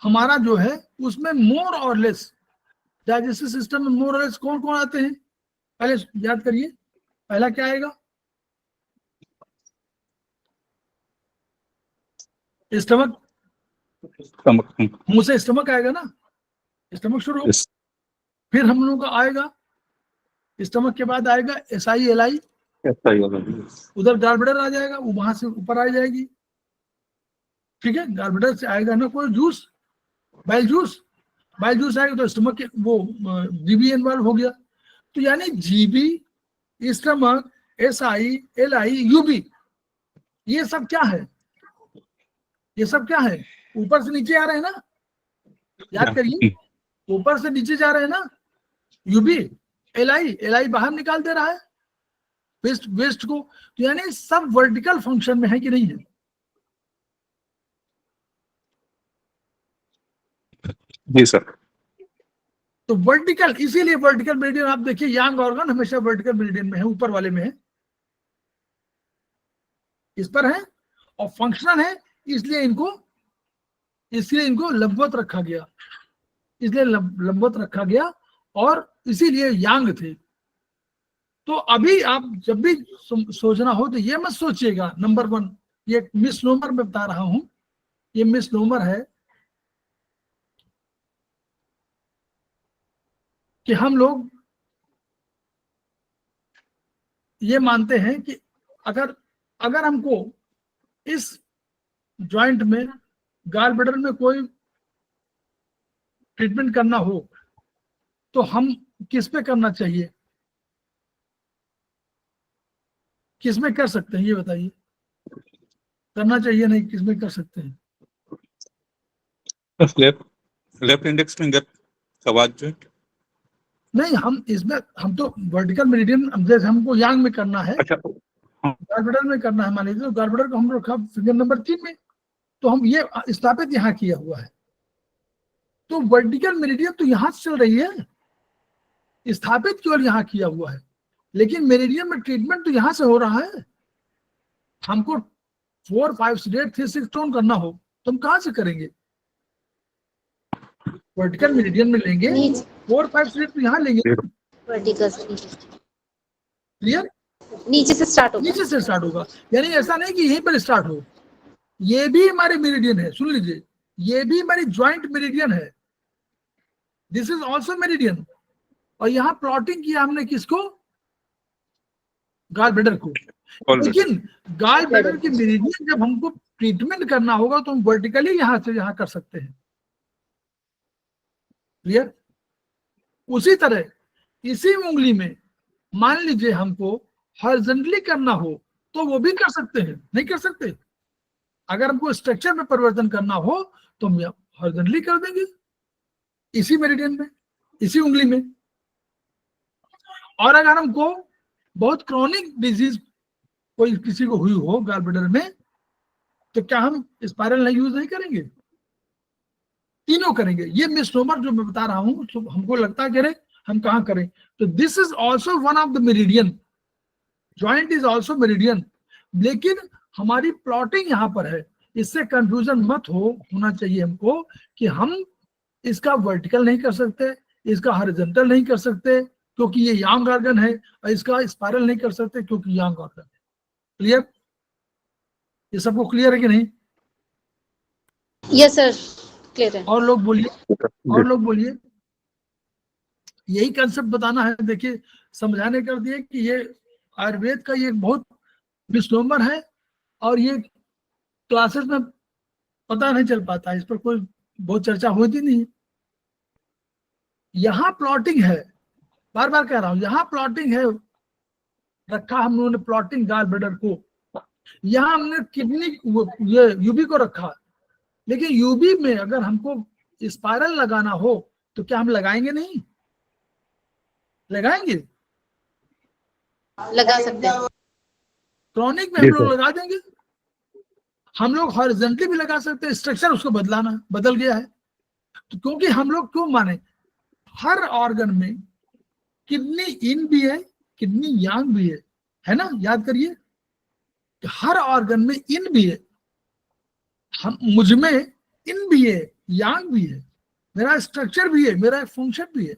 हमारा जो है उसमें मोर और लेस, डाइजेस्टिव सिस्टम में मोर और लेस कौन कौन आते हैं, पहले याद करिए। पहला क्या आएगा? स्टमक, स्टमक, मुंह से स्टमक आएगा ना, स्टमक शुरू हो। फिर हम लोगों का आएगा, स्टमक के बाद आएगा SILI, उधर गालब्लैडर आ जाएगा, वो वहां से ऊपर आ जाएगी, ठीक है। गालब्लैडर से आएगा ना कोई juice, bile juice, bile juice आएगा तो स्टमक के वो जीबी इन्वॉल्व हो गया। तो यानी जीबी, स्टमक, SILI, यूबी, ये सब क्या है? ये सब क्या है? ऊपर से नीचे आ रहे हैं ना, याद करिए, ऊपर से नीचे जा रहे हैं ना। यूबी, LI बाहर निकाल दे रहा है वेस्ट को। तो यानी सब वर्टिकल फंक्शन में है कि नहीं है? जी सर। तो वर्टिकल, इसीलिए वर्टिकल मेरिडियन आप देखिए, यांग ऑर्गन हमेशा वर्टिकल मेरिडियन में है, ऊपर वाले में है, इस पर है, और फंक्शनल है, इसलिए इनको लंबवत रखा गया, इसलिए लंबवत रखा गया, और इसीलिए यांग थे। तो अभी आप जब भी सोचना हो तो ये मत सोचिएगा, नंबर 1, ये मिसनोमर में बता रहा हूं, ये मिसनोमर है कि हम लोग ये मानते हैं कि अगर हमको इस जॉइंट में, गाल ब्लैडर में कोई ट्रीटमेंट करना हो तो हम किस पे करना चाहिए, किस में कर सकते हैं, ये बताइए। करना चाहिए नहीं, किस में कर सकते हैं? लेफ्ट इंडेक्स फिंगर कवाद जॉइंट। नहीं, हम तो वर्टिकल मेरिडियन, जैसे हमको यांग में करना है, अच्छा, गालब्लैडर में करना है, मान लीजिए, तो गालब्लैडर को हम रखा फिंगर नंबर 3 में, तो हम ये स्थापित यहाँ किया हुआ है। तो वर्टिकल मेरिडियन तो यहाँ से चल रही है, स्थापित केवल यहाँ किया हुआ है, लेकिन मेरिडियन में ट्रीटमेंट तो यहाँ से हो रहा है। हमको 4, 5, 8, 3, 6 टोन करना हो तो हम कहाँ से करेंगे? वर्टिकल मेरिडियन में लेंगे, 4, 5, 6 तो यहाँ लेंगे, वर्टिकल क्लियर? नीचे से स्टार्ट होगा, नीचे से स्टार्ट होगा, यानी ऐसा नहीं कि यहीं पर स्टार्ट हो। ये भी हमारे मेरिडियन है, सुन लीजिए, ये भी हमारी ज्वाइंट मेरिडियन है, दिस इज ऑल्सो मेरिडियन। और यहाँ प्लॉटिंग किया हमने किसको? गाल ब्लैडर को। लेकिन गाल ब्लैडर की मेरिडियन जब हमको ट्रीटमेंट करना होगा तो हम वर्टिकली यहाँ से यहाँ कर सकते हैं, क्लियर? उसी तरह इसी उंगली में मान लीजिए हमको हॉरिजॉन्टली करना हो तो वो भी कर सकते हैं, नहीं कर सकते? अगर हमको स्ट्रक्चर में परिवर्तन करना हो तो हम हॉरिजॉन्टली कर देंगे, इसी मेरिडियन में, इसी उंगली में। और अगर हमको बहुत क्रॉनिक डिजीज कोई किसी को हुई हो गाल ब्लैडर में, तो क्या हम स्पाइरल नहीं यूज नहीं करेंगे? तीनों करेंगे। ये मिसनोमर जो मैं बता रहा हूं, तो हमको लगता है कि अरे हम कहाँ करें, तो this is also one of the meridian, joint is also meridian, लेकिन हमारी प्लॉटिंग यहाँ पर है, इससे कंफ्यूजन मत होना चाहिए हमको कि हम इसका वर्टिकल नहीं कर सकते, इसका हॉरिजॉन्टल नहीं कर सकते क्योंकि ये यांग ऑर्गन है, और इसका स्पाइरल नहीं कर सकते क्योंकि यांग ऑर्गन है। क्लियर? ये सबको क्लियर है कि नहीं? यस सर, क्लियर है। और लोग बोलिए, और लोग बोलिए। यही कंसेप्ट बताना है, देखिए समझाने कर दिए कि ये आयुर्वेद का ये बहुत मिसनोमर है, और ये क्लासेस में पता नहीं चल पाता, इस पर कोई बहुत चर्चा होती नहीं। यहाँ प्लॉटिंग है, बार बार कह रहा हूं, यहाँ प्लॉटिंग है, रखा हम लोगों ने प्लॉटिंग गाल ब्लैडर को, यहाँ हमने किडनी ये यूबी को रखा, लेकिन यूबी में अगर हमको स्पाइरल लगाना हो तो क्या हम लगाएंगे? नहीं लगाएंगे। लगा सकते हैं। क्रॉनिक में जी हम लोग सर। लगा देंगे, हम लोग हॉरिजॉन्टली भी लगा सकते हैं, स्ट्रक्चर उसको बदलाना बदल गया है। तो क्योंकि हम लोग क्यों माने, हर ऑर्गन में किडनी इन भी है, किडनी यांग भी है ना, याद करिए, हर ऑर्गन में इन भी है, हम मुझ में इन भी है, यांग भी है, मेरा स्ट्रक्चर भी है, मेरा फंक्शन भी है।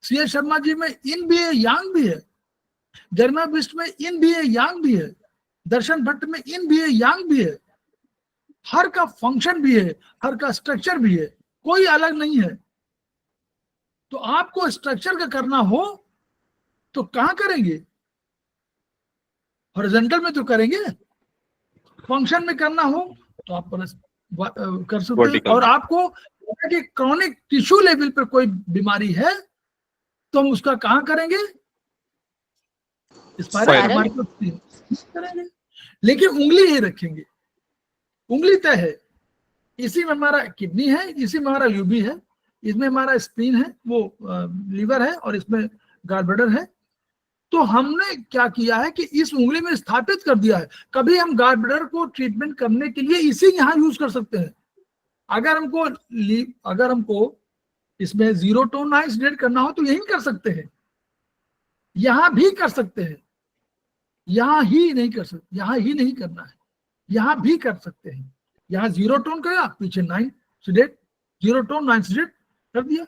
सी एस शर्मा जी में इन भी है, यांग भी है, गरिमा बिष्ट में इन भी है, यांग भी है, दर्शन भट्ट में इन भी है, यांग भी है, हर का फंक्शन भी है, हर का स्ट्रक्चर भी है, कोई अलग नहीं है। तो आपको स्ट्रक्चर का करना हो तो कहां करेंगे, हॉरिजॉन्टल में तो करेंगे, फंक्शन में करना हो तो आप कर सकते हैं। Vertical और में। आपको कि क्रॉनिक टिश्यू लेवल पर कोई बीमारी है तो हम उसका कहां करेंगे, स्पाइरल Spiral। हमारे को करेंगे, लेकिन उंगली ही रखेंगे, उंगली तय है, इसी में हमारा किडनी है, इसी में हमारा यूबी है, इसमें हमारा स्प्लीन है, वो लीवर है, और इसमें गॉल ब्लैडर है। तो हमने क्या किया है कि इस उंगली में स्थापित कर दिया है। कभी हम गॉल ब्लैडर को ट्रीटमेंट करने के लिए इसी यहाँ यूज कर सकते हैं। अगर हमको इसमें जीरो टोन आइसोलेट करना हो तो यही कर सकते हैं, यहां भी कर सकते हैं, यहां ही नहीं कर सकते, यहां ही नहीं करना है, यहां भी कर सकते हैं। यहां जीरो टोन किया, पीछे 9 सीडेट, जीरो टोन 9 सीडेट कर दिया,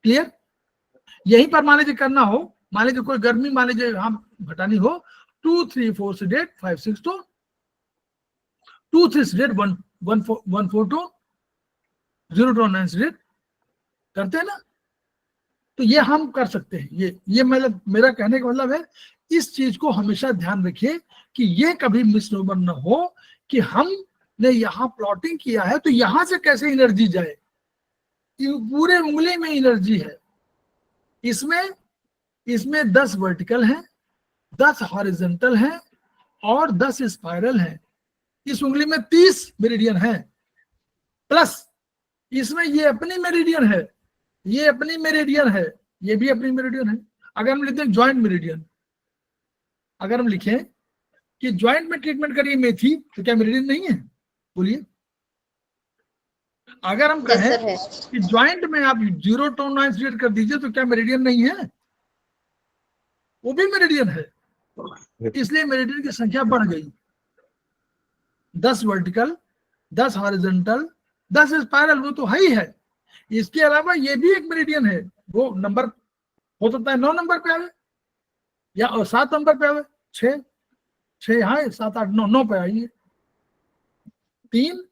क्लियर। यहीं पर मान लीजिए करना हो, मान लीजिए कोई गर्मी मान लीजिए हम घटानी हो, 2 3 4 seeded 5 6 2, 2 3 seeded 1 1 4 2, zero tone 9 seeded करते हैं ना। तो ये हम कर सकते हैं। ये मतलब मेरा कहने का मतलब है, इस चीज को हमेशा ध्यान रखिए कि ये कभी मिसनोबर न हो कि हमने यहाँ प्लॉटिंग किया है तो यहां से कैसे एनर्जी जाए, पूरे उंगली में एनर्जी है। इसमें 10 वर्टिकल हैं, 10 हॉरिजॉन्टल हैं और 10 स्पाइरल हैं। इस उंगली में 30 मेरिडियन है, प्लस इसमें ये अपनी मेरिडियन है, ये अपनी मेरिडियन है, ये भी अपनी मेरिडियन है। अगर हम लिखते हैं ज्वाइंट मेरिडियन, अगर हम लिखें कि ज्वाइंट में ट्रीटमेंट करिए मेथी, तो क्या मेरिडियन नहीं है, बोलिए। अगर हम Yes, कहें sir, है। कि ज्वाइंट में आप जीरो टोन आइसोलेट कर दीजिए, तो क्या मेरिडियन नहीं है, वो भी मेरिडियन है। इसलिए मेरिडियन की संख्या बढ़ गई, 10 वर्टिकल, 10 हॉरिजॉन्टल, 10 स्पाइरल, वो तो है ही है। इसके अलावा ये भी एक मेरिडियन है, वो नंबर हो सकता है 9 नंबर पे आवे या 7 नंबर पे आवे, 6 यहाँ 7 8 9 9 पे आएगी, 3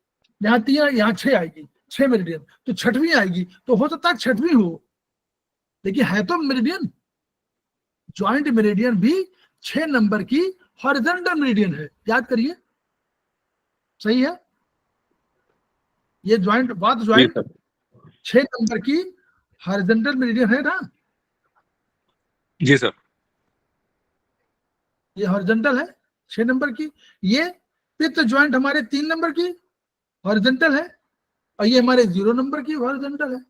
यहाँ 3 यहाँ 6 आएगी, 6 मेरिडियन, तो छठवीं आएगी, तो हो सकता है छठवीं हो, लेकिन है तो मेरिडियन। ज्वाइंट मेरिडियन भी 6 नंबर की हॉरिजॉन्टल मेरिडियन है, याद करिए, सही है। ये ज्वाइंट बात, जी ज्वाइंट सर। 6 नंबर की हॉरिजॉन्टल मेरिडियन है ना, जी सर। ये हॉरिजॉन्टल है 6 नंबर की। ये पित्त ज्वाइंट हमारे 3 नंबर की हॉरिजॉन्टल है, और ये हमारे 0 नंबर की हॉरिजॉन्टल है।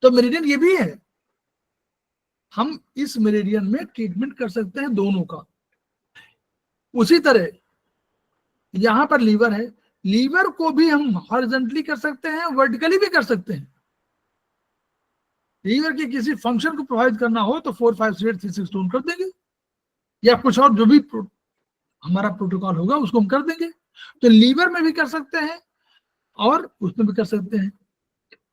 तो मेरिडियन ये भी है, हम इस मेरिडियन में ट्रीटमेंट कर सकते हैं दोनों का। उसी तरह यहां पर लीवर है, लीवर को भी हम हॉरिजॉन्टली कर सकते हैं, वर्टिकली भी कर सकते हैं। लीवर के किसी फंक्शन को प्रोवाइड करना हो तो 4 5 6 3 6 कर देंगे, या कुछ और जो भी हमारा प्रोटोकॉल होगा उसको हम कर देंगे। तो लीवर में भी कर सकते हैं और उसमें भी कर सकते हैं।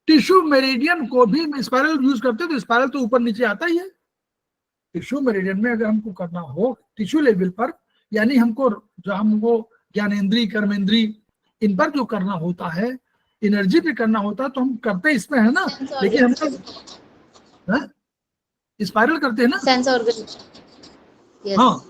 टिश्यू मेरिडियन को भी स्पाइरल यूज करते हैं, तो स्पाइरल तो ऊपर नीचे आता ही है। टिश्यू मेरिडियन में अगर हमको करना हो टिश्यू लेवल पर, यानी हमको जो हमको ज्ञानेंद्री कर्मेंद्री इन पर जो करना होता है, एनर्जी पे करना होता है, तो हम करते इसमें है ना, लेकिन हम स्पाइरल करते हैं ना। Sense organ. यस। हाँ,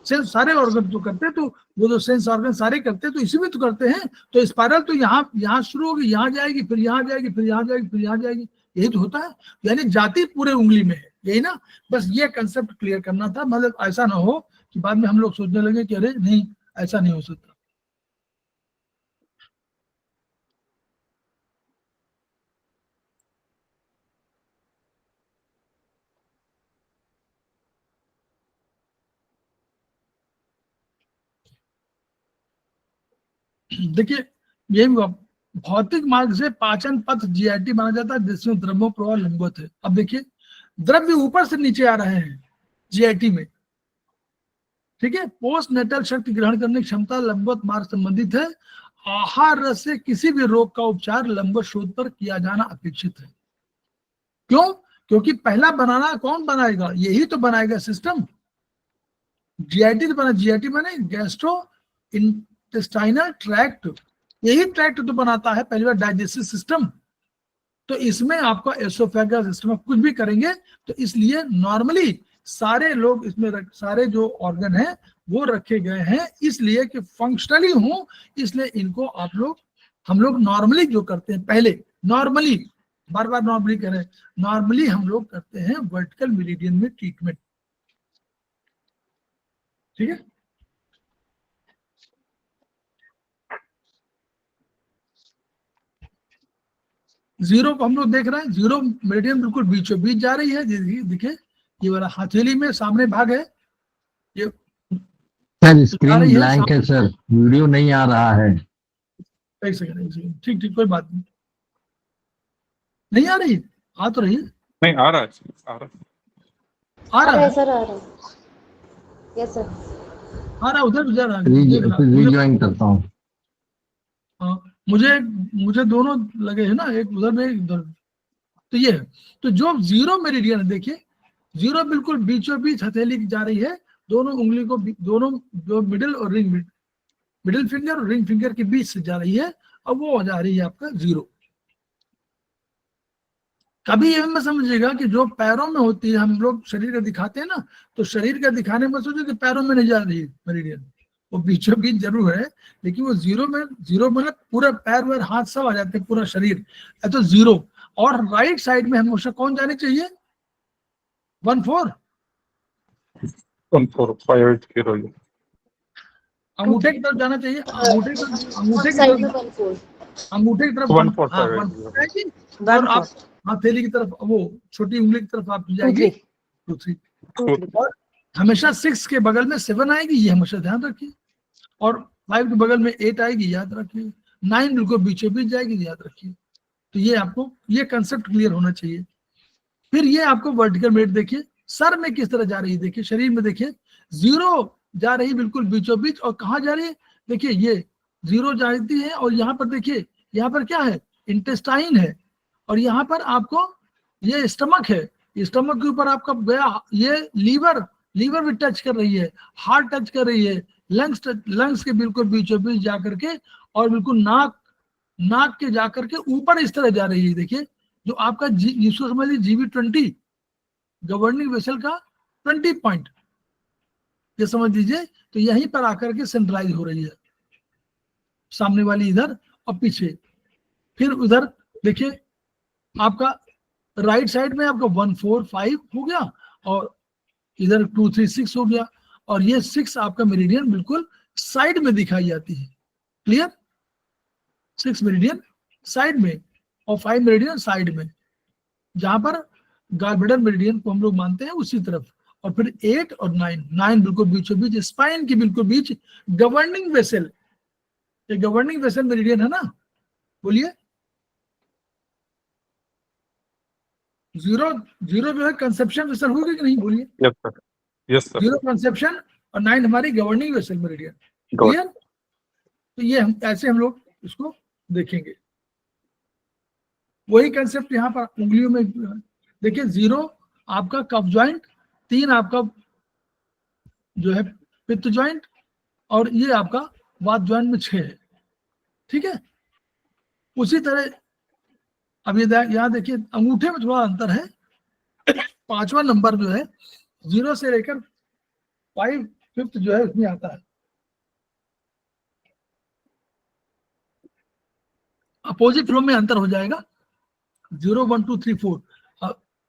सेंस सारे ऑर्गन तो करते हैं, तो वो जो सेंस ऑर्गन सारे करते हैं तो इसी में तो करते हैं। तो स्पाइरल तो यहाँ शुरू होगी, यहाँ जाएगी, फिर यहाँ जाएगी, फिर यहाँ जाएगी, फिर यहाँ जाएगी, यही तो होता है। यानी जाति पूरे उंगली में है, यही ना। बस ये कंसेप्ट क्लियर करना था, मतलब ऐसा ना हो कि बाद में हम लोग सोचने लगे कि अरे नहीं, ऐसा नहीं हो सकता। देखिए ये भौतिक मार्ग से पाचन पथ जीआईटी माना जाता है, जिसमें द्रव्यों प्रवाह लंबवत है। अब देखिए द्रव्य ऊपर से नीचे आ रहे हैं जीआईटी में, ठीक है। पोस्ट नेटल शक्ति ग्रहण करने की क्षमता लंबवत मार्ग संबंधित है। आहार रस से किसी भी रोग का उपचार लंबवत स्रोत पर किया जाना अपेक्षित है। क्यों? क्योंकि पहला बनाना कौन बनाएगा? यही तो बनाएगा सिस्टम। जीआईटी तो बना, जीआईटी माने गैस्ट्रो इंटेस्टाइनल ट्रैक्ट, यही ट्रैक्ट तो बनाता है पहली बार डाइजेस्टिव सिस्टम। तो इसमें आपका एसोफेगस सिस्टम कुछ भी करेंगे, तो इसलिए नॉर्मली सारे लोग इसमें सारे जो ऑर्गन हैं वो रखे गए हैं, इसलिए कि फंक्शनली हो, इसलिए इनको आप लोग हम लोग नॉर्मली जो करते हैं पहले, नॉर्मली बार बार नॉर्मली करें, नॉर्मली हम लोग करते हैं वर्टिकल मेरिडियन में ट्रीटमेंट, ठीक है। जीरो को हम लोग देख रहे हैं, जीरो मेरिडियन बिल्कुल बीचों बीच जा रही है। देखिए ये वाला हथेली में सामने भाग है, ये सर स्क्रीन ब्लैंक है सर, वीडियो नहीं आ रहा है। एक सेकंड, ठीक ठीक कोई बात नहीं आ रही, आ तो रही है, नहीं आ रहा है, आ रहा आ रहा है सर, आ रहा है। यस सर, आ रहा, उधर जा रहा रिज्वाइन करता हूँ। हाँ, मुझे दोनों लगे है ना, एक उधर में एक इधर। तो ये है, तो जो जीरो मेरिडियन है, देखिए जीरो बिल्कुल बीचों बीच हथेली की जा रही है, दोनों उंगली को दोनों जो मिडिल और रिंग, मिडिल फिंगर और रिंग फिंगर के बीच से जा रही है, अब वो हो जा रही है आपका जीरो। कभी ये मत समझिएगा कि जो पैरों में होती है, हम लोग शरीर का दिखाते हैं ना, तो शरीर का दिखाने में सोचो कि पैरों में नहीं जा रही है मेरिडियन, वो बीचों बीच जरूर है, लेकिन वो जीरो मतलब पूरा पैर वैर हाथ सब आ जाते हैं, पूरा शरीर है तो जीरो। और राइट साइड में हमेशा कौन जाने चाहिए? 1-4 1-4-5-8 की रोल अंगूठे की तरफ जाना चाहिए, अंगूठे की साइड में तरफ 1-4, अंगूठे की तरफ 1-4-5-8 और आप हथेली की तरफ, वो छोटी उंगली की तरफ आप जाएगी 2-3, और हमेशा 6 के बगल में 7 आएगी, ये हमेशा ध्यान रखिए, और 5 के बगल में 8 आएगी, याद रखिए। 9 बिल्कुल बीचों बीच जाएगी, याद रखिए। तो ये आपको ये कंसेप्ट क्लियर होना चाहिए। फिर ये आपको वर्टिकल मेरिडियन देखिए सर में किस तरह जा रही है, देखिए शरीर में देखिए जीरो जा रही बिल्कुल बीचों बीच, और कहाँ जा रही है? देखिए ये जीरो जाती है, और यहाँ पर देखिए, यहाँ पर क्या है? इंटेस्टाइन है, और यहाँ पर आपको ये स्टमक है, स्टमक के ऊपर आपका गया ये लीवर भी टच कर रही है, हार्ट टच कर रही है, लंग्स के बिल्कुल बीचों बीच जा करके, और बिल्कुल नाक के जाकर के ऊपर इस तरह जा रही है। देखिए जो आपका जिसको समझ लीजिए GV20 गवर्निंग वेसल का 20 पॉइंट, ये समझ लीजिए, तो यहीं पर आकर के सेंट्रलाइज हो रही है, सामने वाली इधर और पीछे। फिर उधर देखिए आपका राइट साइड में आपका 1-4-5 हो गया, और इधर 2-3-6 हो गया, और ये 6 आपका मेरिडियन बिल्कुल साइड में दिखाई जाती है। क्लियर? 6 मेरिडियन साइड में और 5 मेरिडियन साइड में, जहां पर गॉलब्लैडर मेरिडियन को हम लोग मानते हैं उसी तरफ। और फिर 8 और 9 बिल्कुल बीचों बीच, स्पाइन के बिल्कुल बीच गवर्निंग वेसल, ये गवर्निंग वेसल मेरिडियन है ना, बोलिए। जीरो जो है कंसेप्शन वेसल होगी कि नहीं, बोलिए। यस सर जीरो कंसेप्शन और 9 हमारी गवर्निंग वेसल मेरिडियन। क्लियर? तो ये हम ऐसे हम लोग इसको देखेंगे। वही कंसेप्ट यहाँ पर उंगलियों में देखिए, 0 आपका कफ ज्वाइंट, 3 आपका जो है पित्त ज्वाइंट, और ये आपका वात ज्वाइंट में 6 है, ठीक है। उसी तरह अब ये यहाँ देखिए अंगूठे में थोड़ा अंतर है, 5वां नंबर जो है 0 से लेकर 5 जो है उसमें आता है। अपोजिट फ्लो में अंतर हो जाएगा, 0 1 2 3 4,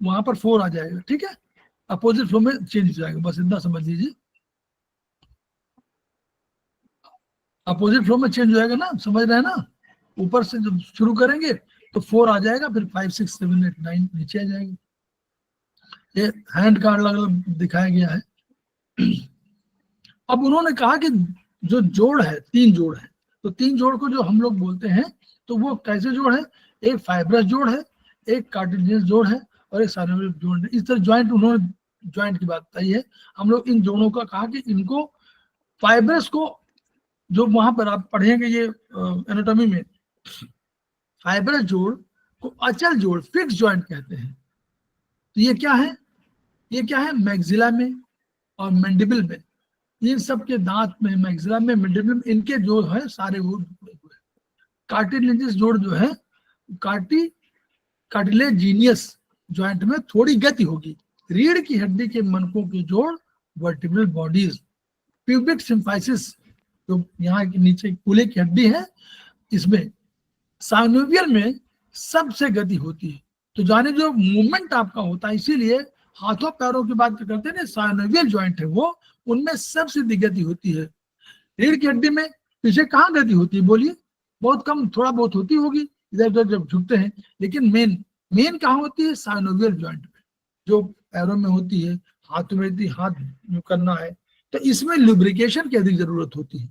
वहां पर 4 आ जाएगा, ठीक है। अपोजिट फ्लो में चेंज हो जाएगा, बस इतना समझ लीजिए। अपोजिट फ्लो में चेंज हो जाएगा ना, समझ रहे हैं ना। ऊपर से जब शुरू करेंगे तो 4 आ जाएगा, फिर 5 6 7 8 9 नीचे आ जाएगा। ये हैंड का अलग अलग दिखाया गया है। अब उन्होंने कहा कि जो जोड़ है, 3 जोड़ है, तो 3 जोड़ को जो हम लोग बोलते हैं तो वो कैसे जोड़ है, एक फाइब्रस जोड़ है, एक कार्टिलेजिनस जोड़ है और एक साइनोवियल जोड़ है। इस तरह ज्वाइंट, उन्होंने ज्वाइंट की बात बताई है। हम लोग इन जोड़ों का कहा कि इनको फाइब्रस को, जो वहां पर आप पढ़ेंगे ये एनाटॉमी में, फाइब्रस जोड़ को अचल जोड़, फिक्स ज्वाइंट कहते हैं। तो ये क्या है, ये क्या है, मैक्सिला में और मैंडिबल में, इन सब के दांत में, मैक्सिला में, मैंडिबल में, इनके जो है सारे वो जुड़े हुए हैं। कार्टिलेजिनस जोड़ जो है, कार्टिलेजिनियस ज्वाइंट में थोड़ी गति होगी। रीढ़ की हड्डी के मनकों के जोड़ वर्टिब्रल बॉडीज, प्यूबिक सिम्फाइसिस जो यहाँ के नीचे कूल्हे की हड्डी है, इसमें साइनोवियल में सबसे गति होती है। तो जाने जो मूवमेंट आपका होता है, इसीलिए हाथों पैरों की बात करते हैं ना, साइनोवियल ज्वाइंट है वो, उनमें सबसे गति होती है। रीढ़ की हड्डी में पीछे कहाँ गति होती है बोलिए, बहुत कम, थोड़ा बहुत होती होगी इधर उधर जब झुकते हैं, लेकिन मेन कहाँ होती है, साइनोवियल ज्वाइंट में, जो पैरों में होती है, हाथ में होती है, हाथ करना है, तो इसमें लुब्रिकेशन की अधिक जरूरत होती है।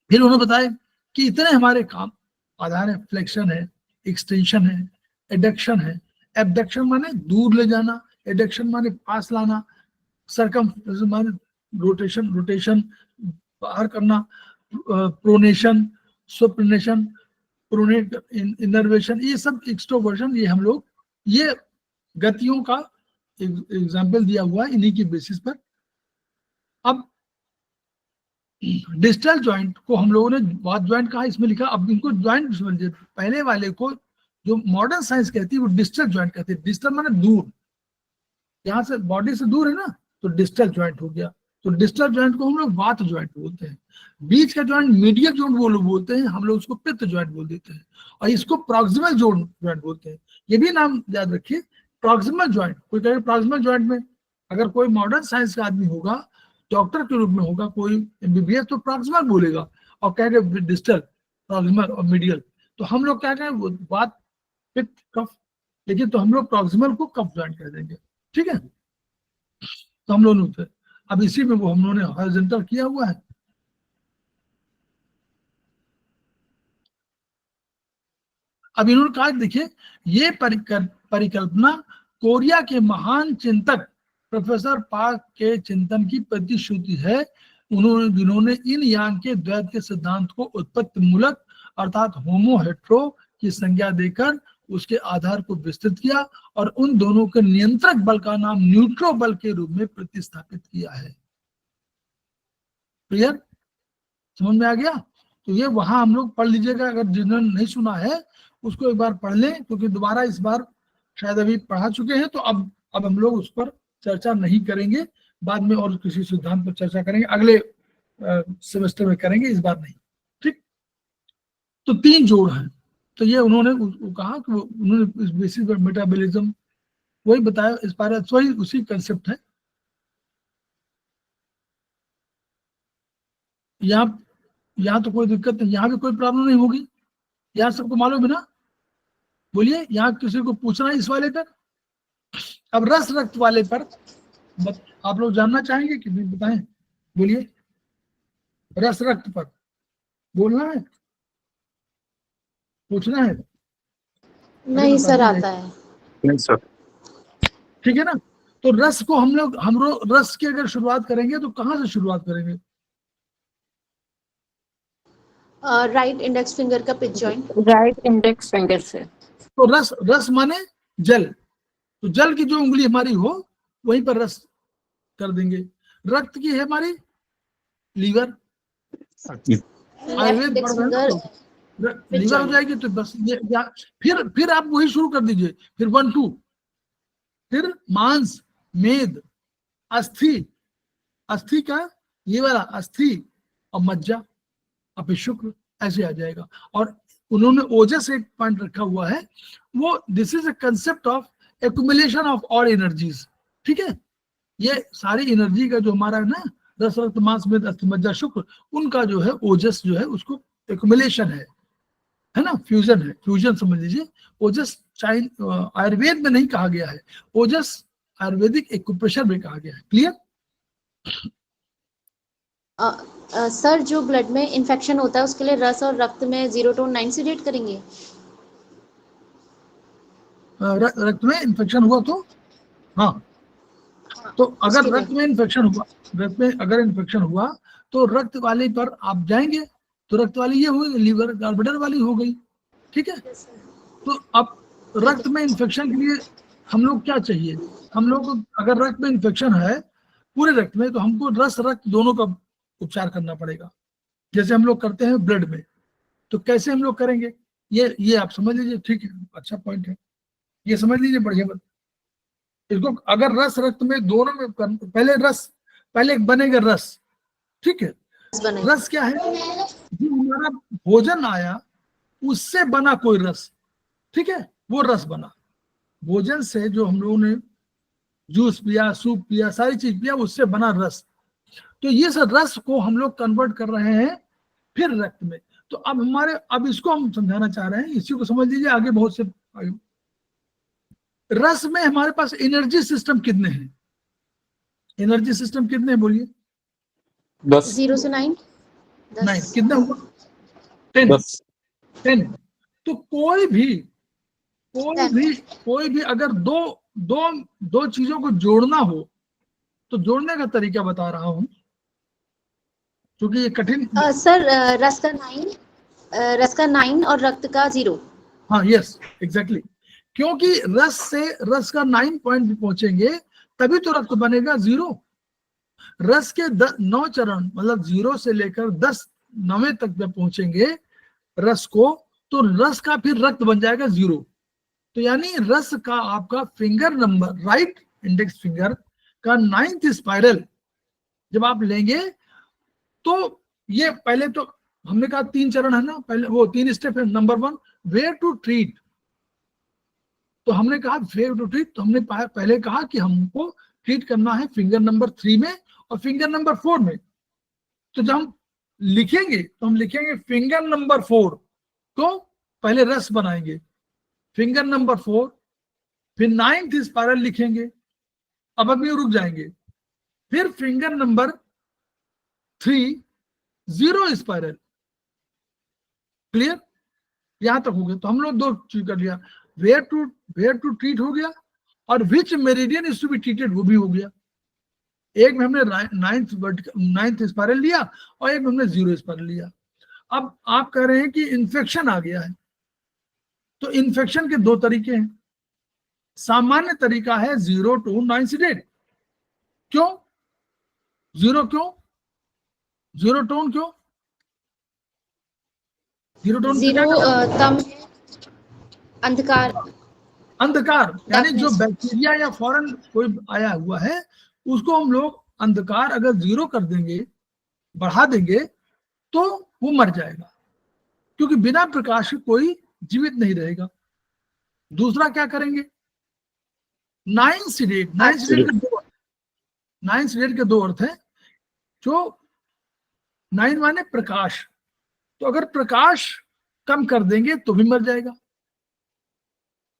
फिर उन्होंने बताया कि इतने हमारे काम आधार है, फ्लेक्शन है, एक्सटेंशन है, एडक्शन है। एबडक्शन माने दूर ले जाना, एडक्शन माने पास लाना, सरकम माने रोटेशन बाहर करना, प्रोनेशन, सुप्रोनेशन, प्रोनेट, इनर्वेशन, ये सब एक्सट्रोवर्जन, ये हम लोग ये गतियों का एग्जाम्पल दिया हुआ है इन्हीं की बेसिस पर। अब डिस्टल ज्वाइंट को हम लोगों ने बात ज्वाइंट कहा, इसमें लिखा, अब इनको ज्वाइंट समझिए। पहले वाले को जो मॉडर्न साइंस कहती है वो डिस्टल ज्वाइंट कहते हैं। डिस्टल माने दूर, यहाँ से बॉडी से दूर है ना, तो डिस्टल ज्वाइंट हो गया। तो डिस्टल ज्वाइंट को हम लोग वात ज्वाइंट बोलते हैं। बीच का ज्वाइंट मीडियल ज्वाइंट वो लोग बोलते हैं, हम लोग उसको पित्त ज्वाइंट बोल देते हैं, और इसको प्रॉक्सिमल ज्वाइंट बोलते हैं। ये भी नाम याद रखिए, प्रॉक्सिमल ज्वाइंट। कोई कहे प्रॉक्सिमल ज्वाइंट में, अगर कोई मॉडर्न साइंस का आदमी होगा, डॉक्टर के रूप में होगा कोई एमबीबीएस, तो प्रॉक्सिमल बोलेगा, और कहेंगे डिस्टल, प्रॉक्सिमल और मीडियल। तो हम लोग क्या कहें, वो वात, पित्त, कफ, लेकिन तो हम लोग प्रॉक्सिमल को कफ ज्वाइंट कह देंगे, ठीक है। तो हम लोग अब इसी में वो हम लोगों ने हॉरिजॉन्टल किया हुआ है। अब इन्होंने कहा, देखिए ये परिकल्पना कोरिया के महान चिंतक प्रोफेसर पार्क के चिंतन की प्रतिश्रुति है। उन्होंने, जिन्होंने इन यांग के द्वैत के सिद्धांत को उत्पत्ति मूलक अर्थात होमो हेट्रो की संज्ञा देकर उसके आधार को विस्तृत किया और उन दोनों के नियंत्रक बल का नाम न्यूट्रो बल के रूप में प्रतिस्थापित किया है। क्लियर, समझ में आ गया? तो ये वहां हम लोग पढ़ लीजिएगा, अगर जिन्होंने नहीं सुना है उसको एक बार पढ़ लें, क्योंकि दोबारा इस बार शायद अभी पढ़ा चुके हैं, तो अब हम लोग उस पर चर्चा नहीं करेंगे, बाद में और किसी सिद्धांत पर चर्चा करेंगे, अगले सेमेस्टर में करेंगे, इस बार नहीं, ठीक। तो 3 जोड़ हैं, तो ये उन्होंने कहा कि उन्होंने इस बेसिस पर मेटाबॉलिज्म वही बताया, इस बार वही उसी कंसेप्ट है। यहाँ तो कोई दिक्कत नहीं, यहाँ भी कोई प्रॉब्लम नहीं होगी, यहाँ सबको मालूम है ना? बोलिए, यहाँ किसी को पूछना है इस वाले पर? अब रस रक्त वाले पर आप लोग जानना चाहेंगे कि नहीं, बताएं, बोलिए। रस रक्त पर बोलना है, पूछना है? नहीं सर, आता है। नहीं सर। ठीक है ना। तो रस को हम लोग रस की अगर शुरुआत करेंगे तो कहाँ से शुरुआत करेंगे? राइट इंडेक्स फिंगर का pitch joint. Right index finger से। तो रस माने जल, तो जल की जो उंगली हमारी हो वहीं पर रस कर देंगे। रक्त की है हमारी लीवर, आयुर्वेद लीवर हो जाएगी, तो बस ये फिर आप वही शुरू कर दीजिए, फिर 1 2, फिर मांस, मेद, अस्थि, अस्थि का ये वाला अस्थि, और मज्जा, अब शुक्र, ऐसे आ जाएगा। और उन्होंने ओजस एक पॉइंट रखा हुआ है, वो this is a concept of accumulation of all energies, ठीक है। ये सारी एनर्जी का जो हमारा है ना, रस रक्त मांस मेद अस्थि मज्जा शुक्र, उनका जो है ओजस जो है उसको एक्युमुलेशन है ना, फ्यूजन है, फ्यूजन समझ लीजिए। ओजस आयुर्वेद में नहीं कहा गया है, ओजस आयुर्वेदिक एक्यूप्रेशर में कहा गया है। क्लियर? सर जो ब्लड में इन्फेक्शन होता है उसके लिए रस और रक्त में 0 to 9 सीडेट करेंगे। रक्त में इन्फेक्शन हुआ तो हाँ, तो अगर उसके रक्त में इन्फेक्शन हुआ, रक्त में अगर इन्फेक्शन हुआ तो रक्त वाले पर आप जाएंगे, तो रक्त वाली ये हुई, लीवर कार्बोडर वाली हो गई, ठीक है। तो अब रक्त में इन्फेक्शन के लिए हम लोग क्या चाहिए, हम लोग को अगर रक्त में इन्फेक्शन है पूरे रक्त में, तो हमको रस रक्त दोनों का उपचार करना पड़ेगा, जैसे हम लोग करते हैं ब्लड में। तो कैसे हम लोग करेंगे, ये आप समझ लीजिए, ठीक है, अच्छा पॉइंट है, ये समझ लीजिए, बढ़िया बात। इसको अगर रस रक्त में दोनों में पहले बनेगा रस, ठीक है। रस क्या है, जो हमारा भोजन आया उससे बना कोई रस, ठीक है, वो रस बना। भोजन से जो हम लोगों ने जूस पिया, सूप पिया, सारी चीज पिया, उससे बना रस। तो ये सब रस को हम लोग कन्वर्ट कर रहे हैं फिर रक्त में। तो अब इसको हम समझाना चाह रहे हैं, इसी को समझ लीजिए, आगे बहुत से रस में हमारे पास एनर्जी सिस्टम कितने हैं, एनर्जी सिस्टम कितने हैं बोलिए? 10 0 से 9 9 कितना हुआ? 10। तो कोई भी अगर दो चीजों को जोड़ना हो तो जोड़ने का तरीका बता रहा हूं, क्योंकि ये कठिन। सर रस का 9 और रक्त का 0। हाँ, यस, एग्जैक्टली, क्योंकि रस का 9 पॉइंट भी पहुंचेंगे तभी तो रक्त बनेगा 0। रस के 9 चरण, मतलब 0 से लेकर 9वें तक जब पहुंचेंगे रस को, तो रस का फिर रक्त बन जाएगा 0। तो यानी रस का आपका finger number, right index finger का 9th स्पाइरल जब आप लेंगे, तो ये पहले तो हमने कहा 3 चरण है ना, पहले वो 3 स्टेप है। नंबर 1 वेयर टू ट्रीट, तो हमने कहा वेयर टू ट्रीट, तो हमने पहले कहा कि हमको ट्रीट करना है फिंगर नंबर 3 में और फिंगर नंबर 4 में। तो जब हम लिखेंगे तो हम लिखेंगे फिंगर नंबर 4 को पहले रस बनाएंगे, फिंगर नंबर 4, फिर 9th स्पाइरल लिखेंगे, अब अभी रुक जाएंगे, फिर फिंगर नंबर 3 0 स्पाइरल। क्लियर, यहां तक हो गया। तो हम लोग 2 चीज कर लिया, वेयर टू ट्रीट हो गया और which meridian is to be treated वो भी हो गया। एक में हमने 9th स्पाइरल लिया और एक में हमने 0 स्पाइरल लिया। अब आप कह रहे हैं कि इन्फेक्शन आ गया है, तो इन्फेक्शन के 2 तरीके हैं। सामान्य तरीका है 0 to 9 सीडेट। क्यों 0? क्यों 0 टोन? क्यों 0 टोन? 0 तम अंधकार, यानी जो बैक्टीरिया या फॉरेन कोई आया हुआ है उसको हम लोग अंधकार अगर 0 कर देंगे, बढ़ा देंगे, तो वो मर जाएगा, क्योंकि बिना प्रकाश के कोई जीवित नहीं रहेगा। दूसरा क्या करेंगे, 9 सीडेट। 9 सीडेट के 2 अर्थ हैं। जो 9 माने प्रकाश, तो अगर प्रकाश कम कर देंगे तो भी मर जाएगा।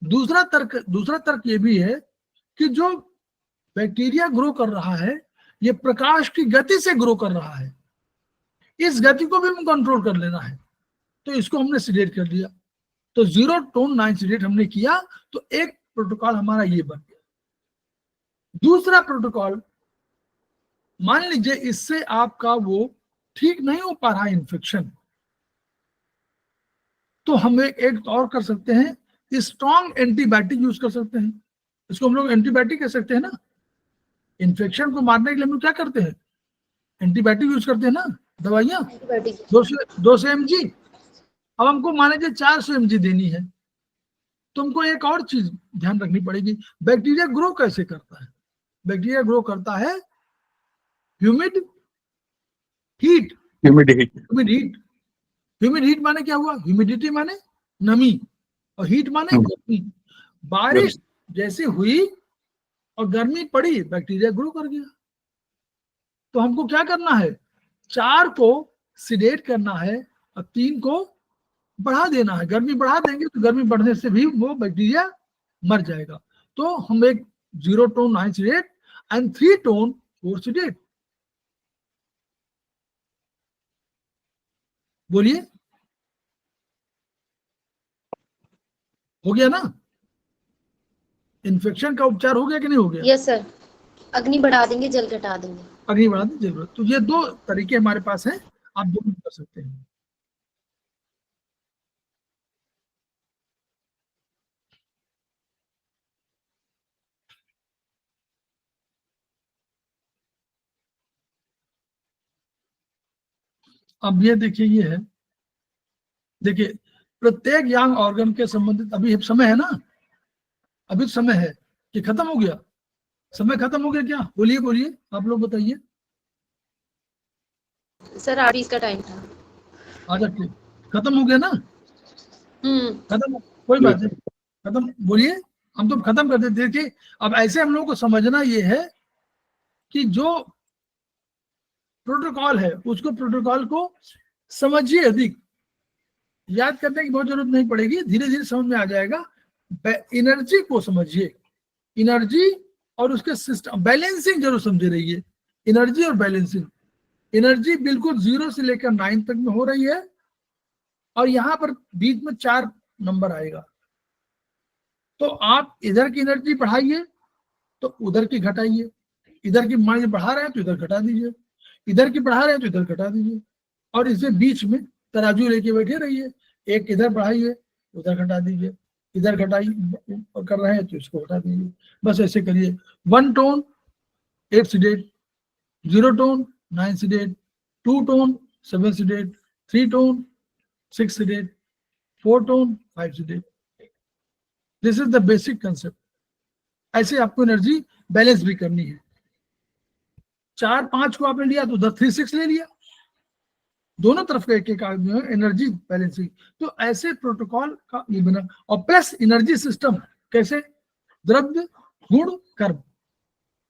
दूसरा तर्क ये भी है कि जो बैक्टीरिया ग्रो कर रहा है ये प्रकाश की गति से ग्रो कर रहा है, इस गति को भी हमें कंट्रोल कर लेना है, तो इसको हमने सीडेट कर दिया। तो 0 to 9 सीडेट हमने किया, तो एक प्रोटोकॉल हमारा ये बन गया। दूसरा प्रोटोकॉल, मान लीजिए इससे आपका वो ठीक नहीं हो पा रहा इन्फेक्शन, तो हम एक और कर सकते हैं, स्ट्रॉन्ग एंटीबायोटिक यूज कर सकते हैं। इसको हम लोग एंटीबायोटिक कह सकते हैं ना। इन्फेक्शन को मारने के लिए हम लोग क्या करते हैं, एंटीबायोटिक यूज करते हैं ना, दवाइयां 200 mg। अब हमको मान लीजिए 400 mg देनी है, तो हमको एक और चीज ध्यान रखनी पड़ेगी, बैक्टीरिया ग्रो कैसे करता है। बैक्टीरिया ग्रो करता है ह्यूमिड हीट। ह्यूमिड हीट माने क्या हुआ, ह्यूमिडिटी माने नमी, और हीट माने गर्मी। बारिश जैसे हुई और गर्मी पड़ी, बैक्टीरिया ग्रो कर गया। तो हमको क्या करना है, 4 को सीडेट करना है और 3 को बढ़ा देना है। गर्मी बढ़ा देंगे तो गर्मी बढ़ने से भी वो बैक्टीरिया मर जाएगा। तो हम एक 0 to 9 seeded and 3 to 4 seeded. बोलिए, हो गया ना? इन्फेक्शन का उपचार हो गया कि नहीं हो गया? यस सर, अग्नि बढ़ा देंगे, जल घटा देंगे। अग्नि बढ़ा दी जरूरत। तो ये दो तरीके हमारे पास हैं, आप दोनों कर सकते हैं। अब ये देखिए, ये है, देखिए प्रत्येक यांग ऑर्गन के संबंधित अभी समय है ना, अभी समय है कि खत्म हो गया? समय खत्म हो गया क्या? बोलिए बोलिए, आप लोग बताइए। सर 8:20 का टाइम था। आजा, ठीक, खत्म हो गया ना? खत्म, कोई बात नहीं, खत्म। बोलिए, हम तो खत्म कर देते। देखिए अब ऐसे हम लोगों को समझना ये है कि जो प्रोटोकॉल है उसको, प्रोटोकॉल को समझिए, अधिक याद करने की बहुत जरूरत नहीं पड़ेगी, धीरे धीरे समझ में आ जाएगा। एनर्जी को समझिए, एनर्जी और उसके सिस्टम, बैलेंसिंग जरूर समझे रहिए। एनर्जी और बैलेंसिंग, एनर्जी बिल्कुल 0 से लेकर 9 तक में हो रही है, और यहां पर बीच में 4 नंबर आएगा। तो आप इधर की एनर्जी बढ़ाइए तो उधर की घटाइए, इधर की मान बढ़ा रहे हैं तो इधर घटा दीजिए, इधर की बढ़ा रहे हैं तो इधर घटा दीजिए, और इसे बीच में तराजू लेके बैठे रहिए। एक इधर बढ़ाइए, उधर घटा दीजिए, इधर घटाइए कर रहे हैं तो इसको घटा दीजिए। बस ऐसे करिए। 1 tone 8 seeded, 0 tone 9 seeded, 2 tone 7 seeded, 3 tone 6 seeded, 4 tone 5 seeded. This is the basic concept. ऐसे आपको एनर्जी बैलेंस भी करनी है। 4-5 को आपने लिया तो उधर 3-6 ले लिया, दोनों तरफ का एक एक एनर्जी बैलेंसिंग। तो ऐसे प्रोटोकॉल का ये बना, और प्लस एनर्जी सिस्टम कैसे? द्रव्य गुण कर्म।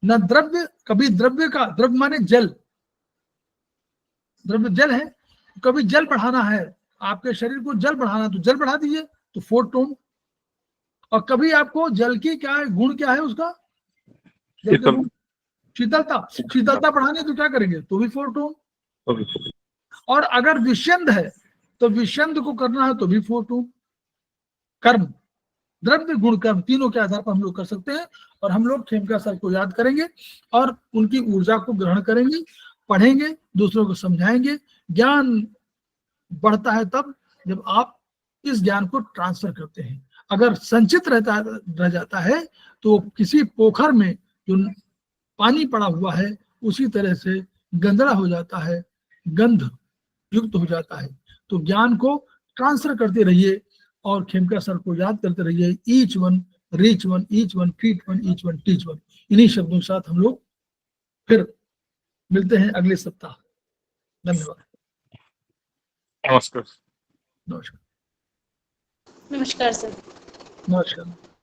न द्रव्य, कभी द्रव्य का, द्रव्य माने जल, द्रव्य जल है, कभी जल बढ़ाना है, आपके शरीर को जल बढ़ाना तो जल बढ़ा दीजिए तो 4 टोन। और कभी आपको जल की क्या है, गुण क्या है उसका? शीतलता, शीतलता बढ़ानी है तो क्या करेंगे? तो भी 4 टोन। और अगर विषंद है तो विषंद को करना है तो भी 4 टोन। कर्म, द्रव्य गुण कर्म, तीनों के आधार पर हम लोग कर सकते हैं। और हम लोग खेमका सर को याद करेंगे और उनकी ऊर्जा को ग्रहण करेंगे, पढ़ेंगे, दूसरों को समझाएंगे। ज्ञान बढ़ता है तब जब आप इस ज्ञान को ट्रांसफर करते हैं। अगर संचित रह जाता है तो किसी पोखर में जो पानी पड़ा हुआ है उसी तरह से गंदला हो जाता है, गंध युक्त हो जाता है। तो ज्ञान को ट्रांसफर करते रहिए और खेमका सर को याद करते रहिए। Each one reach one, each one treat one, each one teach one. इन्हीं शब्दों के साथ हम लोग फिर मिलते हैं अगले सप्ताह। धन्यवाद। नमस्कार। नमस्कार। नमस्कार सर। नमस्कार।